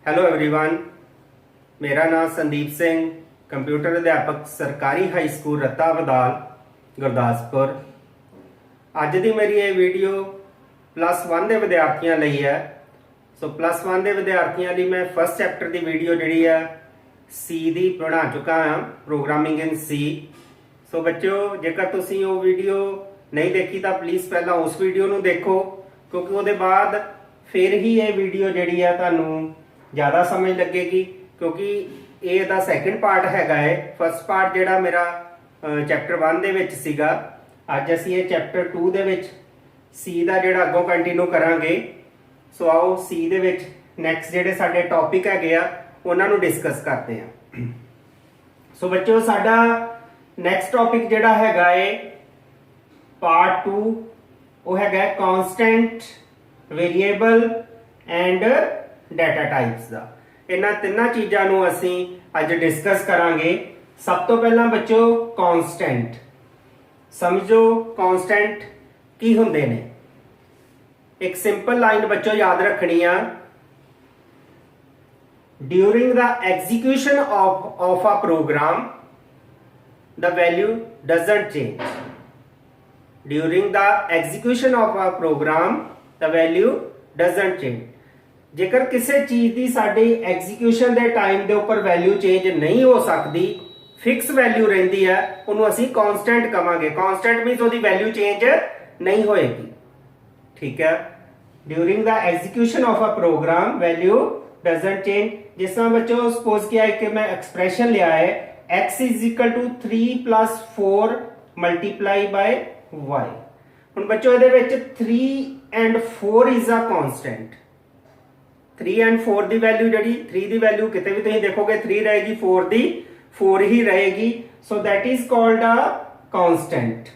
Hello everyone, मेरा नाम Sandeep Singh, computer अध्यापक सरकारी हाई स्कूल रत्ता बदाल गुरदासपुर। अज की मेरी ये वीडियो +1 के विद्यार्थियों ਲਈ है। सो +1 के विद्यार्थियों ਲਈ मैं फर्स्ट चैप्टर की वीडियो जी है सी की बना चुका हाँ, प्रोग्रामिंग इन सी। सो बच्चों, जेकर तुसी वो वीडियो नहीं देखी तो प्लीज़ पहला उस वीडियो को देखो, क्योंकि वो बाद फिर ही ये वीडियो जी है तुहानू ज़्यादा समझ लगेगी, क्योंकि ये दा सैकेंड पार्ट हैगा है। फर्स्ट पार्ट जोड़ा मेरा चैप्टर 1 दे विच सीगा, अज असी ये चैप्टर 2 दे विच सी का जोड़ा अगों कंटिन्यू करांगे। सो आओ सी दे विच नैक्सट जोड़े साडे टॉपिक हैगे आ उन्हां नूं डिस्कस करते हैं। सो बच्चों, साडा नैक्सट टॉपिक जोड़ा हैगा है पार्ट 2, वो हैगा constant, variable and data types का। इन्हां तिन्नां चीज़ां नूं असीं अज डिस्कस करांगे। सब तो पहला बच्चों कॉन्सटेंट समझो, कॉन्सटेंट की हुंदे ने। एक सिंपल लाइन बच्चों याद रखनी आ, during the execution of a program the value doesn't change. During the execution of a program the value doesn't change. जेकर किसी चीज़ की साडी एग्जीक्यूशन के टाइम के उपर वैल्यू चेंज नहीं हो सकती, फिक्स वैल्यू रहिंदी है, उन्होंने असीं कॉन्सटेंट कहांगे। कॉन्सटेंट मीनस उसकी वैल्यू चेंज नहीं होएगी। ठीक है, during the execution of a program value doesn't change. जिस तरह बच्चों सपोज किया है कि मैं एक्सप्रेशन लिया है x = 3 + 4 मल्टीप्लाई बाय y। हुण बच्चों इहदे विच 3 and 4 is a constant. 3 and 4 की वैल्यू जी, 3 की वैल्यू कितने भी तुम देखोगे 3 रहेगी, 4 की 4 ही रहेगी। So that is called a constant.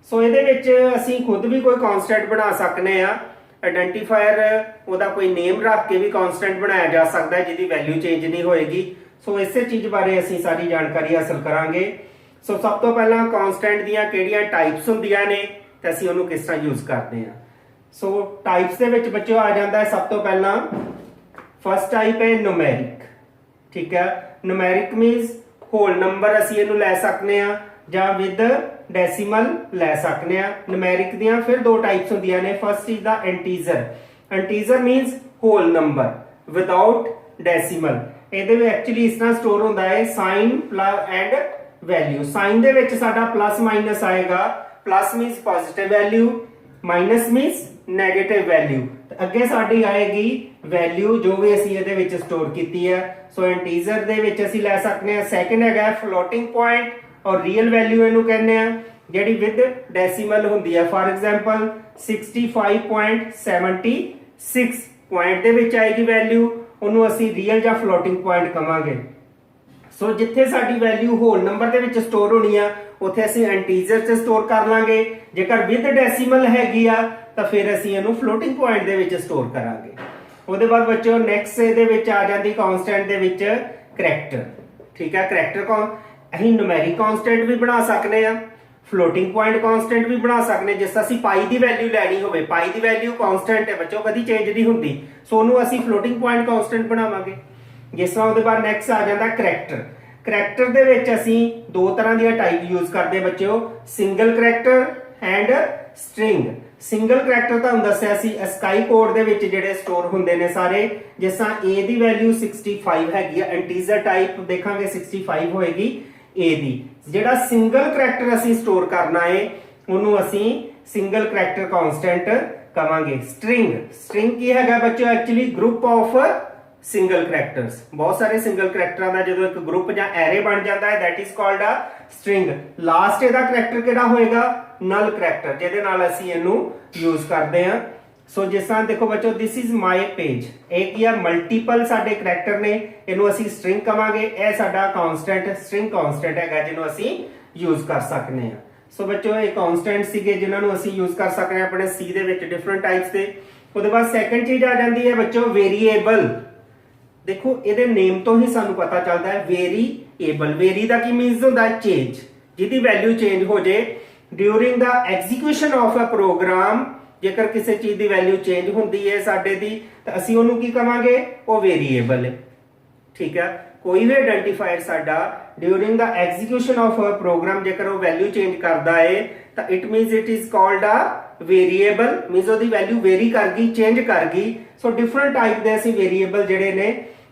So ये असी खुद भी कोई कॉन्सटेंट बना सकते हैं। आइडेंटिफायर वह कोई नेम रख के भी कॉन्सटेंट बनाया जा सकता है जिसकी वैल्यू चेंज नहीं होएगी। सो इस चीज़ बारे असी सारी जानकारी हासिल करांगे। सो सब तो पहला कॉन्सटेंट दियां किहड़ियां टाइप्स हुंदियां ने ते असी उहनूं किस तरह यूज करते हैं। सो टाइप्स दे विच बच्चों आ जाता है सब तो पहला फर्स्ट टाइप है न्यूमेरिक। ठीक है, न्यूमेरिक मीनस होल नंबर असी इहनूं लै सकते हैं जां विद डेसीमल लै सकते हैं। न्यूमेरिक दियां फिर दो टाइप्स होंदियां ने। First is the integer. Integer means whole number without decimal. ਇਹਦੇ ਵਿੱਚ एक्चुअली इस तरह स्टोर होता है साइन एंड वैल्यू। साइन ਦੇ ਵਿੱਚ ਸਾਡਾ प्लस माइनस आएगा। Plus मीनस positive value, minus मीनस negative value. अगे साडी आएगी वैल्यू जो भी ਅਸੀਂ ਇਹਦੇ ਵਿੱਚ स्टोर ਕੀਤੀ है। सो इंटीजर ਦੇ ਵਿੱਚ ਅਸੀਂ ਲੈ सकते हैं। सैकेंड हैगा फ्लोटिंग पॉइंट और रियल वैल्यू ਇਹਨੂੰ ਕਹਿੰਦੇ ਆ ਜਿਹੜੀ विद डेसीमल ਹੁੰਦੀ है। फॉर एग्जांपल 65.76 पॉइंट ਦੇ ਵਿੱਚ आएगी वैल्यू, ਉਹਨੂੰ ਅਸੀਂ रियल ਜਾਂ फ्लोटिंग पॉइंट ਕਵਾਂਗੇ। सो जिथे साडी वैल्यू होल नंबर ਦੇ ਵਿੱਚ स्टोर होनी आ ਉੱਥੇ ਅਸੀਂ इंटीजर च स्टोर कर लांगे। जेकर विद डेसीमल हैगी आ ਤਾਂ ਫਿਰ ਅਸੀਂ ਇਹਨੂੰ फ्लोटिंग पॉइंट ਦੇ ਵਿੱਚ स्टोर करांगे। ਉਹਦੇ ਬਾਅਦ ਬੱਚਿਓ ਨੈਕਸਟ ਇਹਦੇ ਵਿੱਚ ਆ ਜਾਂਦੀ ਕਾਂਸਟੈਂਟ ਦੇ ਵਿੱਚ ਕਰੈਕਟਰ। ਠੀਕ ਹੈ, ਕਰੈਕਟਰ ਅਸੀਂ ਨੂਮੈਰਿਕ ਕਾਂਸਟੈਂਟ ਵੀ ਬਣਾ ਸਕਨੇ ਆ, फ्लोटिंग पॉइंट कांस्टेंट भी बना सकते। जिस असं पाई की वैल्यू लैनी हो, पाई की वैल्यू कांस्टेंट है बच्चों, कभी चेंज नहीं होंगी। सो ਉਹਨੂੰ ਅਸੀਂ फ्लोटिंग पॉइंट कांस्टेंट बनावांगे। जिस तरह ਉਹਦੇ बाद नैक्सट आ जाता करैक्टर। करैक्टर ਦੇ ਵਿੱਚ ਅਸੀਂ दो तरह ਦੀਆਂ टाइप यूज करते बच्चों, single character and string. Single character ਤੁਹਾਨੂੰ ਦੱਸਿਆ ਸੀ स्काई कोड ਦੇ ਵਿੱਚ ਜਿਹੜੇ स्टोर ਹੁੰਦੇ ਨੇ ਸਾਰੇ। ਜਿਸ ਤਰ੍ਹਾਂ a ਦੀ वैल्यू 65 ਹੈਗੀ ਆ, इंटीजर टाइप देखांगे 65 होएगी a ਦੀ। ਜਿਹੜਾ ਸਿੰਗਲ ਕਰੈਕਟਰ ਅਸੀਂ ਸਟੋਰ ਕਰਨਾ ਹੈ ਉਹਨੂੰ ਅਸੀਂ ਸਿੰਗਲ ਕਰੈਕਟਰ ਕਾਂਸਟੈਂਟ ਕਵਾਂਗੇ। ਸਟ੍ਰਿੰਗ ਕੀ ਹੈਗਾ ਬੱਚੋ? Actually group of single characters. ਬਹੁਤ ਸਾਰੇ ਸਿੰਗਲ ਕਰੈਕਟਰਾਂ ਦਾ ਜਦੋਂ ਇੱਕ ਗਰੁੱਪ ਜਾਂ ਐਰੇ ਬਣ ਜਾਂਦਾ ਹੈ that is called a string. Last ਇਹਦਾ ਕਰੈਕਟਰ ਕਿਹੜਾ ਹੋਏਗਾ? ਨਲ ਕਰੈਕਟਰ, ਜਿਹਦੇ ਨਾਲ ਅਸੀਂ ਇਹਨੂੰ ਯੂਜ਼ ਕਰਦੇ ਹਾਂ। सो जिस तरह देखो बच्चों दिस इज माय पेज, एक या मल्टीपल साडे करैक्टर ने, इहनूं असीं स्ट्रिंग कहांगे। यह साडा कांस्टेंट स्ट्रिंग कांस्टेंट हैगा जिहनूं असीं यूज कर सकते हैं। सो बच्चों ये कांस्टेंट सीगे जिन्हां नूं असीं यूज कर सकते हैं अपने सी दे विच डिफरेंट टाइप्स दे। उसदे बाद सैकेंड चीज आ जाती है बच्चों वेरीएबल। देखो इहदे नेम तो ही सानूं पता चलता है वेरीएबल। वेरी दा की मीनस हुंदा है चेंज, जिहदी वैल्यू चेंज हो जाए during the execution of a program जेकर किसी चीज़ की वैल्यू चेंज होंदी है साडे दी तो असीं उहनूं की कहांगे, वो वेरीएबल है। ठीक है, कोई भी आइडेंटिफायर साडा during the execution of a program जेकर वो वैल्यू चेंज करता है तो it means it is called a variable, means ਉਹਦੀ वैल्यू वेरी कर गई, चेंज कर गई। सो डिफरेंट टाइप ਦੇ ਅਸੀਂ वेरीएबल ਜਿਹੜੇ ਨੇ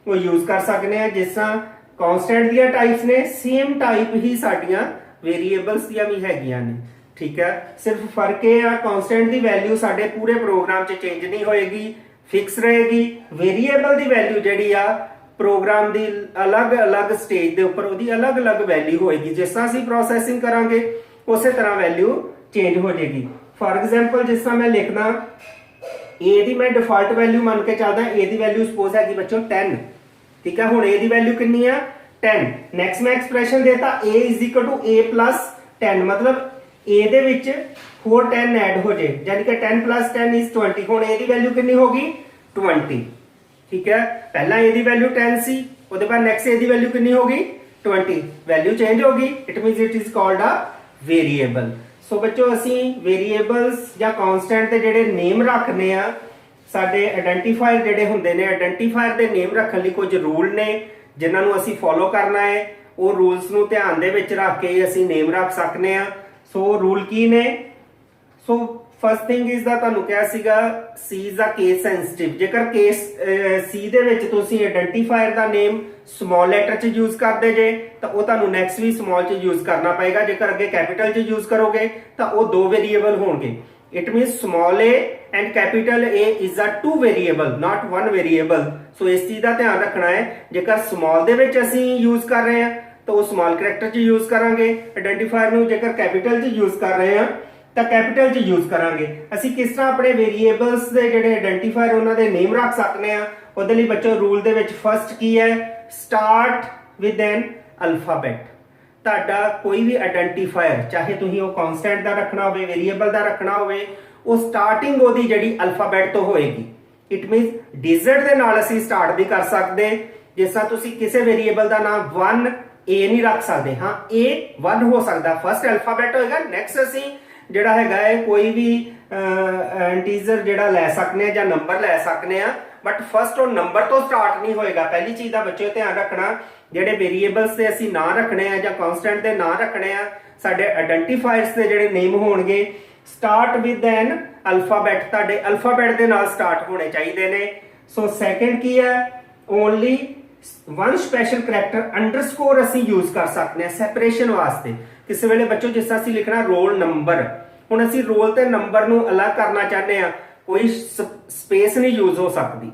ਉਹ यूज कर सकते हैं। जिस तरह कॉन्स्टेंट ਦੀਆਂ टाइप्स ने, सेम टाइप ही ਸਾਡੀਆਂ वेरीएबल्स ਦੀਆਂ भी हैगियां ने। ठीक है, सिर्फ फर्क ये आ कॉन्स्टेंट की वैल्यू साडे पूरे प्रोग्राम च चेंज नहीं होएगी, फिक्स रहेगी। वेरीएबल की वैल्यू जिहड़ी आ प्रोग्राम की अलग अलग स्टेज के उपर उसकी अलग अलग वैल्यू होएगी। जिस तरह असीं प्रोसैसिंग करांगे उस तरह वैल्यू चेंज हो जाएगी। फॉर एग्जाम्पल जिस तरह मैं लिखना ए की मैं डिफॉल्ट वैल्यू मान के चलदा, ए की वैल्यू सपोज है बच्चों 10। ठीक है, हुण ए की वैल्यू कितनी है 10। नैक्सट मैं एक्सप्रैशन देता a is equal to a plus 10, मतलब ए दे विच होर 10 ऐड हो जाए, यानी कि 10 प्लस 10 इज 20। हुण ए की वैल्यू कितनी होगी 20। ठीक है, पहला ए की वैल्यू 10 सी, उसके बाद नैक्सट ए की वैल्यू कितनी होगी 20, वैल्यू चेंज होगी। It means it is called a variable. So बच्चों असीं वेरीएबल्स या कॉन्स्टेंट के जिहड़े नेम रखने आ, साडे आइडेंटिफायर जिहड़े हुंदे ने, आइडेंटिफायर दे नेम रखण लई कुछ रूल ने जिन्हां नूं असीं फॉलो करना है। वो रूल्स नूं ध्यान दे विच रख के असीं नेम रख सकने आ। सो रूल की ने, so first thing is the तुहानूं किहा सीगा सी इज अ केस सेंसिटिव। जेकर केस सी दे विच तुसीं आइडेंटिफायर दा नेम स्मॉल लैटर च यूज करदे जे तो वो तुहानूं नैक्सट भी स्मॉल च यूज करना पएगा। जेकर अगे कैपिटल च यूज करोगे तो वो दो वेरीएबल होणगे। It means small a and capital A is a two variable, not one variable. So इस चीज का ध्यान रखना है। जेकर स्मॉल दे विच असीं यूज कर रहे हैं तो वो स्मॉल करैक्टर च यूज करांगे आइडेंटिफायर नूं, जेकर कैपिटल च यूज कर रहे हैं तो कैपिटल च यूज करांगे। असीं किस तरह अपने वेरीएबल्स दे जिहड़े आइडेंटिफायर उन्हां दे नेम रख सकते हैं, उहदे लई बच्चों रूल दे विच फर्स्ट की है, स्टार्ट विद एन अल्फाबेट। ਤੁਹਾਡਾ कोई भी आइडेंटिफायर चाहे तुसीं वो कॉन्स्टेंट का रखना होवे, वेरीएबल का रखना होवे, वो स्टार्टिंग ਉਹਦੀ ਜਿਹੜੀ अल्फाबेट तो होएगी। इट मीनस डिजिट ਦੇ ਨਾਲ ਅਸੀਂ स्टार्ट भी कर सकते। जिस तरह तुसीं किसी वेरीएबल का नाम 1 ए नहीं रख सकते, हाँ ए 1 हो सकता, फर्स्ट अल्फाबेट होएगा। नैक्सट असीं ਜਿਹੜਾ ਹੈਗਾ है कोई भी इंटीजर ਜਿਹੜਾ ਲੈ सकने ਜਾਂ नंबर ਲੈ सकने ਆ, बट फर्स्ट और नंबर तो स्टार्ट नहीं होएगा। पहली चीज का बच्चों ध्यान रखना, ਜਿਹੜੇ वेरीएबल्स ਦੇ ਅਸੀਂ ਨਾਂ ਰੱਖਣੇ ਆ ਜਾਂ ਕਨਸਟੈਂਟ ਦੇ ਨਾਂ ਰੱਖਣੇ ਆ, ਸਾਡੇ ਆਇਡੈਂਟੀਫਾਇਰਸ ਦੇ ਜਿਹੜੇ ਨੇਮ ਹੋਣਗੇ ਸਟਾਰਟ ਵਿਦ ਐਨ ਅਲਫਾਬੈਟ, ਤੁਹਾਡੇ ਅਲਫਾਬੈਟ ਦੇ ਨਾਲ ਸਟਾਰਟ ਹੋਣੇ ਚਾਹੀਦੇ ਨੇ। ਸੋ ਸੈਕੰਡ ਕੀ ਹੈ, only one special character underscore असी यूज कर सकते हैं सैपरेशन वास्ते। किसी वेले बच्चों जिस तरह असी लिखना रोल नंबर, हुण असी रोल ते नंबर नूं अलग करना चाहते हैं, कोई स्पेस नहीं यूज हो सकती।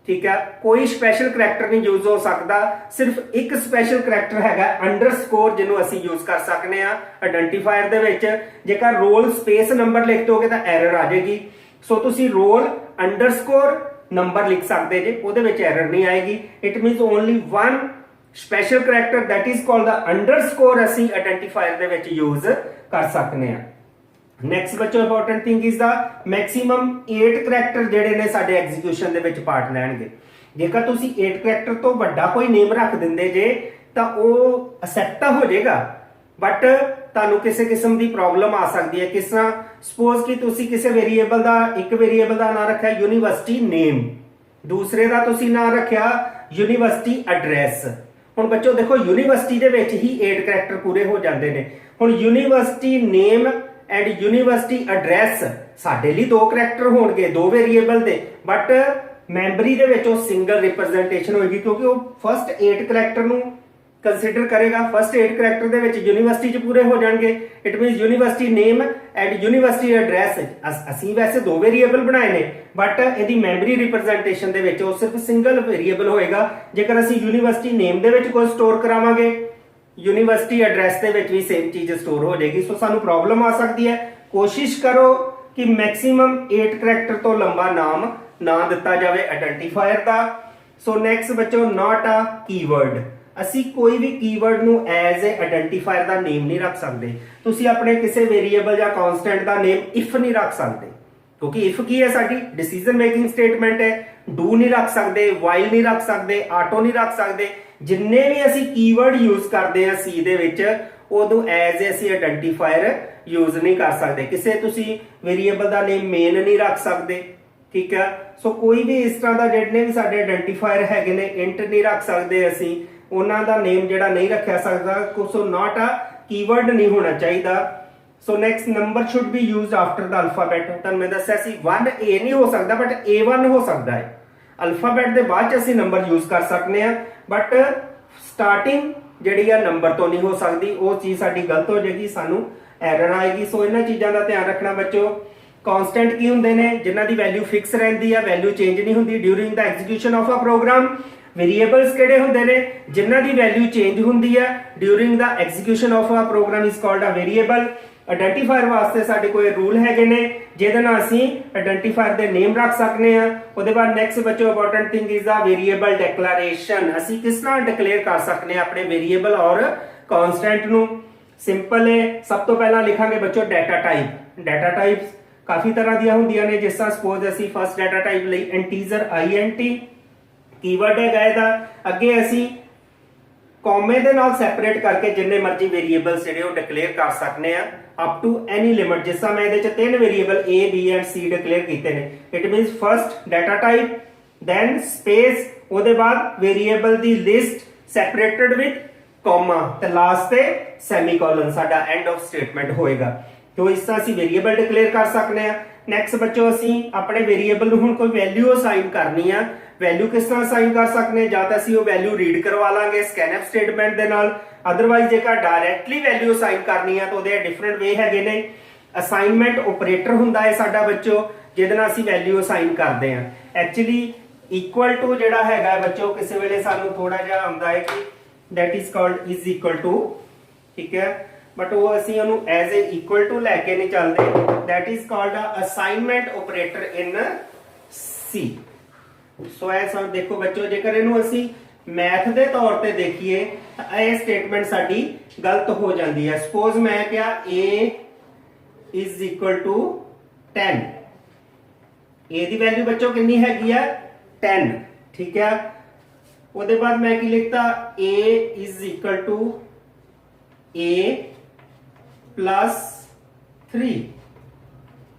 ठीक है, कोई स्पैशल करैक्टर नहीं यूज हो सकता, सिर्फ एक स्पैशल करैक्टर हैगा अंडरस्कोर जिन्हों असी यूज कर सकते हैं आइडेंटिफायर दे विच। जेकर रोल स्पेस नंबर लिख दोगे तो एरर आ जाएगी। सो तुसी रोल अंडरस्कोर नंबर लिख सकते जे, ਉਹਦੇ ਵਿੱਚ एरर नहीं आएगी। It मीनस only one special character that is called the underscore ਅਸੀਂ आइडेंटिफायर ਦੇ ਵਿੱਚ यूज कर सकते हैं। ਨੈਕਸਟ ਬੱਚੋ important thing is the maximum 8 character ਜਿਹੜੇ ਨੇ ਸਾਡੇ ਐਗਜ਼ੀਕਿਊਸ਼ਨ ਦੇ ਵਿੱਚ ਪਾਰਟ ਲੈਣਗੇ। ਜੇਕਰ ਤੁਸੀਂ 8 ਕਰੈਕਟਰ ਤੋਂ ਵੱਡਾ ਕੋਈ ਨੇਮ ਰੱਖ ਦਿੰਦੇ ਜੇ ਤਾਂ ਉਹ ਅਸੈਪਟ ਹੋ ਜਾਏਗਾ, बट ਤੁਹਾਨੂੰ ਕਿਸੇ ਕਿਸਮ ਦੀ ਪ੍ਰੋਬਲਮ ਆ ਸਕਦੀ ਹੈ। ਕਿਸ ਤਰ੍ਹਾਂ ਸਪੋਜ਼ ਕਿ ਤੁਸੀਂ ਕਿਸੇ ਵੇਰੀਏਬਲ ਦਾ, ਇੱਕ ਵੇਰੀਏਬਲ ਦਾ ਨਾਮ ਰੱਖਿਆ ਯੂਨੀਵਰਸਿਟੀ ਨੇਮ, ਦੂਸਰੇ ਦਾ ਤੁਸੀਂ ਨਾਮ ਰੱਖਿਆ ਯੂਨੀਵਰਸਿਟੀ ਐਡਰੈਸ। ਹੁਣ ਬੱਚੋ ਦੇਖੋ ਯੂਨੀਵਰਸਿਟੀ ਦੇ ਵਿੱਚ ਹੀ 8 ਕਰੈਕਟਰ ਪੂਰੇ ਹੋ ਜਾਂਦੇ ਨੇ। ਹੁਣ university name and university address ਸਾਡੇ ਲਈ 2 ਕਰੈਕਟਰ ਹੋਣਗੇ, 2 ਵੇਰੀਏਬਲ ਦੇ, ਬਟ ਮੈਮਰੀ ਦੇ ਵਿੱਚ ਉਹ ਸਿੰਗਲ ਰਿਪਰੈਜ਼ੈਂਟੇਸ਼ਨ ਹੋਏਗੀ ਕਿਉਂਕਿ ਉਹ ਫਸਟ 8 ਕਰੈਕਟਰ ਨੂੰ कंसीडर करेगा। फस्ट 8 करैक्टर दे विच यूनीवर्सिटी च पूरे हो जाएंगे। It मीनस university name and university address असीं वैसे 2 वेरीएबल बनाए ने, बट इहदी मैमरी रिप्रजेंटेशन दे विच सिर्फ सिंगल वेरीएबल होएगा। जेकर असीं यूनीवर्सिटी नेम दे विच कोई स्टोर करावांगे, यूनीवर्सिटी एड्रैस दे विच भी सेम चीज स्टोर हो जाएगी। सो सानू प्रॉब्लम आ सकती है। कोशिश करो कि मैक्सिमम 8 करैक्टर तो लंबा नाम ना दिता जाए आइडेंटिफायर दा। सो नैक्सट बच्चों नॉट अ कीवर्ड, ਅਸੀਂ ਕੋਈ ਵੀ ਕੀਵਰਡ ਨੂੰ ਐਜ਼ ਅ ਆਇਡੈਂਟੀਫਾਇਰ ਦਾ ਨੇਮ ਨਹੀਂ ਰੱਖ ਸਕਦੇ। ਤੁਸੀਂ ਆਪਣੇ ਕਿਸੇ ਵੇਰੀਏਬਲ ਜਾਂ ਕਨਸਟੈਂਟ ਦਾ ਨੇਮ ਇਫ ਨਹੀਂ ਰੱਖ ਸਕਦੇ ਕਿਉਂਕਿ ਇਫ ਕੀ ਹੈ ਸਾਡੀ ਡਿਸੀਜਨ ਮੇਕਿੰਗ ਸਟੇਟਮੈਂਟ ਹੈ। ਡੂ ਨਹੀਂ ਰੱਖ ਸਕਦੇ, ਵਾਈਲ ਨਹੀਂ ਰੱਖ ਸਕਦੇ, ਆਟੋ ਨਹੀਂ ਰੱਖ ਸਕਦੇ। ਜਿੰਨੇ ਵੀ ਅਸੀਂ ਕੀਵਰਡ ਯੂਜ਼ ਕਰਦੇ ਆ ਸੀ ਦੇ ਵਿੱਚ ਉਦੋਂ ਐਜ਼ ਅਸੀਂ ਆਇਡੈਂਟੀਫਾਇਰ ਯੂਜ਼ ਨਹੀਂ ਕਰ ਸਕਦੇ। ਕਿਸੇ ਤੁਸੀਂ ਵੇਰੀਏਬਲ ਦਾ ਨੇਮ ਮੇਨ ਨਹੀਂ ਰੱਖ ਸਕਦੇ, ਠੀਕ ਹੈ। ਸੋ ਕੋਈ ਵੀ ਇਸ ਤਰ੍ਹਾਂ ਦਾ ਜਿਹੜੇ ਵੀ ਸਾਡੇ ਆਇਡੈਂਟੀਫਾਇਰ ਹੈਗੇ ਨੇ, ਇੰਟ ਨਹੀਂ ਰੱਖ ਸਕਦੇ ਅਸੀਂ, ਉਹਨਾਂ ਦਾ ਨੇਮ ਜਿਹੜਾ ਨਹੀਂ ਰੱਖਿਆ ਸਕਦਾ। ਸੋ ਨਾਟ ਅ ਕੀਵਰਡ ਨਹੀਂ ਹੋਣਾ ਚਾਹੀਦਾ। So next number should be used after the alphabet. ਤੁਹਾਨੂੰ ਮੈਂ ਦੱਸਿਆ ਸੀ 1A ਨਹੀਂ ਹੋ ਸਕਦਾ, ਬਟ A1 ਹੋ ਸਕਦਾ ਹੈ। ਅਲਫਾਬੈਟ ਦੇ ਬਾਅਦ ਚ ਅਸੀਂ ਨੰਬਰ ਯੂਜ਼ ਕਰ ਸਕਦੇ ਹਾਂ, ਬਟ ਸਟਾਰਟਿੰਗ ਜਿਹੜੀ ਆ ਨੰਬਰ ਤੋਂ ਨਹੀਂ ਹੋ ਸਕਦੀ। ਉਹ ਚੀਜ਼ ਸਾਡੀ ਗਲਤ ਹੋ ਜਾਏਗੀ, ਸਾਨੂੰ ਐਰਰ ਆਏਗੀ। ਸੋ ਇਹਨਾਂ ਚੀਜ਼ਾਂ ਦਾ ਧਿਆਨ ਰੱਖਣਾ ਬੱਚੋ। ਕਾਂਸਟੈਂਟ ਕੀ ਹੁੰਦੇ ਨੇ? ਜਿਨ੍ਹਾਂ ਦੀ ਵੈਲਿਊ ਫਿਕਸ ਰਹਿੰਦੀ ਆ, ਵੈਲਿਊ ਚੇਂਜ ਨਹੀਂ ਹੁੰਦੀ during the execution of a program. Variables ਕਿਹੜੇ ਹੁੰਦੇ ਨੇ? ਜਿਨ੍ਹਾਂ ਦੀ ਵੈਲਿਊ ਚੇਂਜ ਹੁੰਦੀ ਆ during the execution of a program is called a variable. Identifier ਵਾਸਤੇ ਸਾਡੇ ਕੋਲ ਰੂਲ ਹੈਗੇ ਨੇ ਜਿਹਦੇ ਨਾਲ ਅਸੀਂ ਆਇਡੈਂਟੀਫਾਇਰ ਦੇ ਨੇਮ ਰੱਖ ਸਕਦੇ ਆ। ਉਹਦੇ ਬਾਅਦ ਨੈਕਸਟ ਬੱਚੋ important thing is the variable declaration. ਅਸੀਂ ਕਿਸ ਨਾਲ ਡਿਕਲੇਅਰ ਕਰ ਸਕਦੇ ਆ ਆਪਣੇ ਵੇਰੀਏਬਲ ਔਰ ਕਾਂਸਟੈਂਟ ਨੂੰ? ਸਿੰਪਲ ਹੈ। ਸਭ ਤੋਂ ਪਹਿਲਾਂ ਲਿਖਾਂਗੇ ਬੱਚੋ ਡਾਟਾ ਟਾਈਪ। ਡਾਟਾ ਟਾਈਪਸ ਕਾਫੀ ਤਰ੍ਹਾਂ ਦੀਆਂ ਹੁੰਦੀਆਂ ਨੇ, ਜਿਸ ਤਰ੍ਹਾਂ ਸਪੋਜ਼ ਅਸੀਂ ਫਸਟ ਡਾਟਾ ਟਾਈਪ ਲਈ ਇੰਟੀਜਰ INT ਕੀਵਰਡ ਹੈਗਾ ਇਹਦਾ। ਅੱਗੇ ਅਸੀਂ ਕੌਮੇ ਦੇ ਨਾਲ ਸੈਪਰੇਟ ਕਰਕੇ ਜਿੰਨੇ ਮਰਜ਼ੀ ਵੇਰੀਏਬਲਸ ਜਿਹੜੇ ਉਹ ਡਿਕਲੇਅਰ ਕਰ ਸਕਦੇ ਆ ਅਪ ਟੂ ਐਨੀ ਲਿਮਿਟ। ਜਿਸ ਤਰ੍ਹਾਂ ਮੈਂ ਇਹਦੇ ਚ 3 variable A, B and C declare ਕੀਤੇ ਨੇ। It means first data type, then space, ਉਹਦੇ ਬਾਅਦ ਵੇਰੀਏਬਲ ਦੀ ਲਿਸਟ ਸੈਪਰੇਟਡ ਵਿਦ ਕੌਮਾ, ਤੇ ਲਾਸਟ ਤੇ ਸੈਮੀਕੋਲਨ ਸਾਡਾ ਐਂਡ ਆਫ ਸਟੇਟਮੈਂਟ ਹੋਏਗਾ। तो इस तरह ਅਸੀਂ ਵੇਰੀਏਬਲ ਡਿਕਲੇਅਰ ਕਰ ਸਕਨੇ ਆ। ਨੈਕਸਟ ਬੱਚੋ ਅਸੀਂ ਆਪਣੇ ਵੇਰੀਏਬਲ ਨੂੰ ਹੁਣ ਕੋਈ ਵੈਲਿਊ ਅਸਾਈਨ ਕਰਨੀ ਆ। ਵੈਲਿਊ ਕਿਸ ਤਰ੍ਹਾਂ ਅਸਾਈਨ ਕਰ ਸਕਨੇ? ਜਾਂ ਤਾਂ ਅਸੀਂ ਉਹ ਵੈਲਿਊ ਰੀਡ ਕਰਵਾ ਲਾਂਗੇ ਸਕੈਨਫ ਸਟੇਟਮੈਂਟ ਦੇ ਨਾਲ, ਅਦਰਵਾਈਜ਼ ਜੇਕਰ ਡਾਇਰੈਕਟਲੀ ਵੈਲਿਊ ਅਸਾਈਨ ਕਰਨੀ ਆ ਤਾਂ ਉਹਦੇ ਡਿਫਰੈਂਟ ਵੇ ਹੈਗੇ ਨੇ। ਅਸਾਈਨਮੈਂਟ ਆਪਰੇਟਰ ਹੁੰਦਾ ਹੈ ਸਾਡਾ ਬੱਚੋ, ਜਿਹਦੇ ਨਾਲ ਅਸੀਂ ਵੈਲਿਊ ਅਸਾਈਨ ਕਰਦੇ ਆ। ਐਕਚੁਅਲੀ ਇਕੁਅਲ ਟੂ ਜਿਹੜਾ ਹੈਗਾ ਬੱਚੋ ਕਿਸੇ ਵੇਲੇ ਸਾਨੂੰ ਥੋੜਾ ਜਿਹਾ ਆਉਂਦਾ ਹੈ ਕਿ that is called is equal to, ਠੀਕ ਹੈ, ਬਟ ਉਹ ਅਸੀਂ ਉਹਨੂੰ ਐਜ਼ ਏ ਇਕੁਅਲ ਟੂ ਲੈ ਕੇ ਨਹੀਂ ਚੱਲਦੇ। that is called a assignment operator in C। ਸੋ ਇਹ ਸਭ ਦੇਖੋ ਬੱਚੋ, ਜੇਕਰ ਇਹਨੂੰ ਅਸੀਂ ਮੈਥ ਦੇ ਤੌਰ ਤੇ ਦੇਖੀਏ ਤਾਂ ਇਹ ਸਟੇਟਮੈਂਟ ਸਾਡੀ ਗਲਤ ਹੋ ਜਾਂਦੀ ਹੈ। ਸਪੋਜ਼ ਮੈਂ ਕਿਹਾ A is equal to 10, A the value ਬੱਚੋ ਕਿੰਨੀ ਹੈਗੀ ਆ? 10, ਠੀਕ ਹੈ। ਉਹਦੇ ਬਾਅਦ ਮੈਂ ਕੀ ਲਿਖਤਾ? A is equal to A plus 3।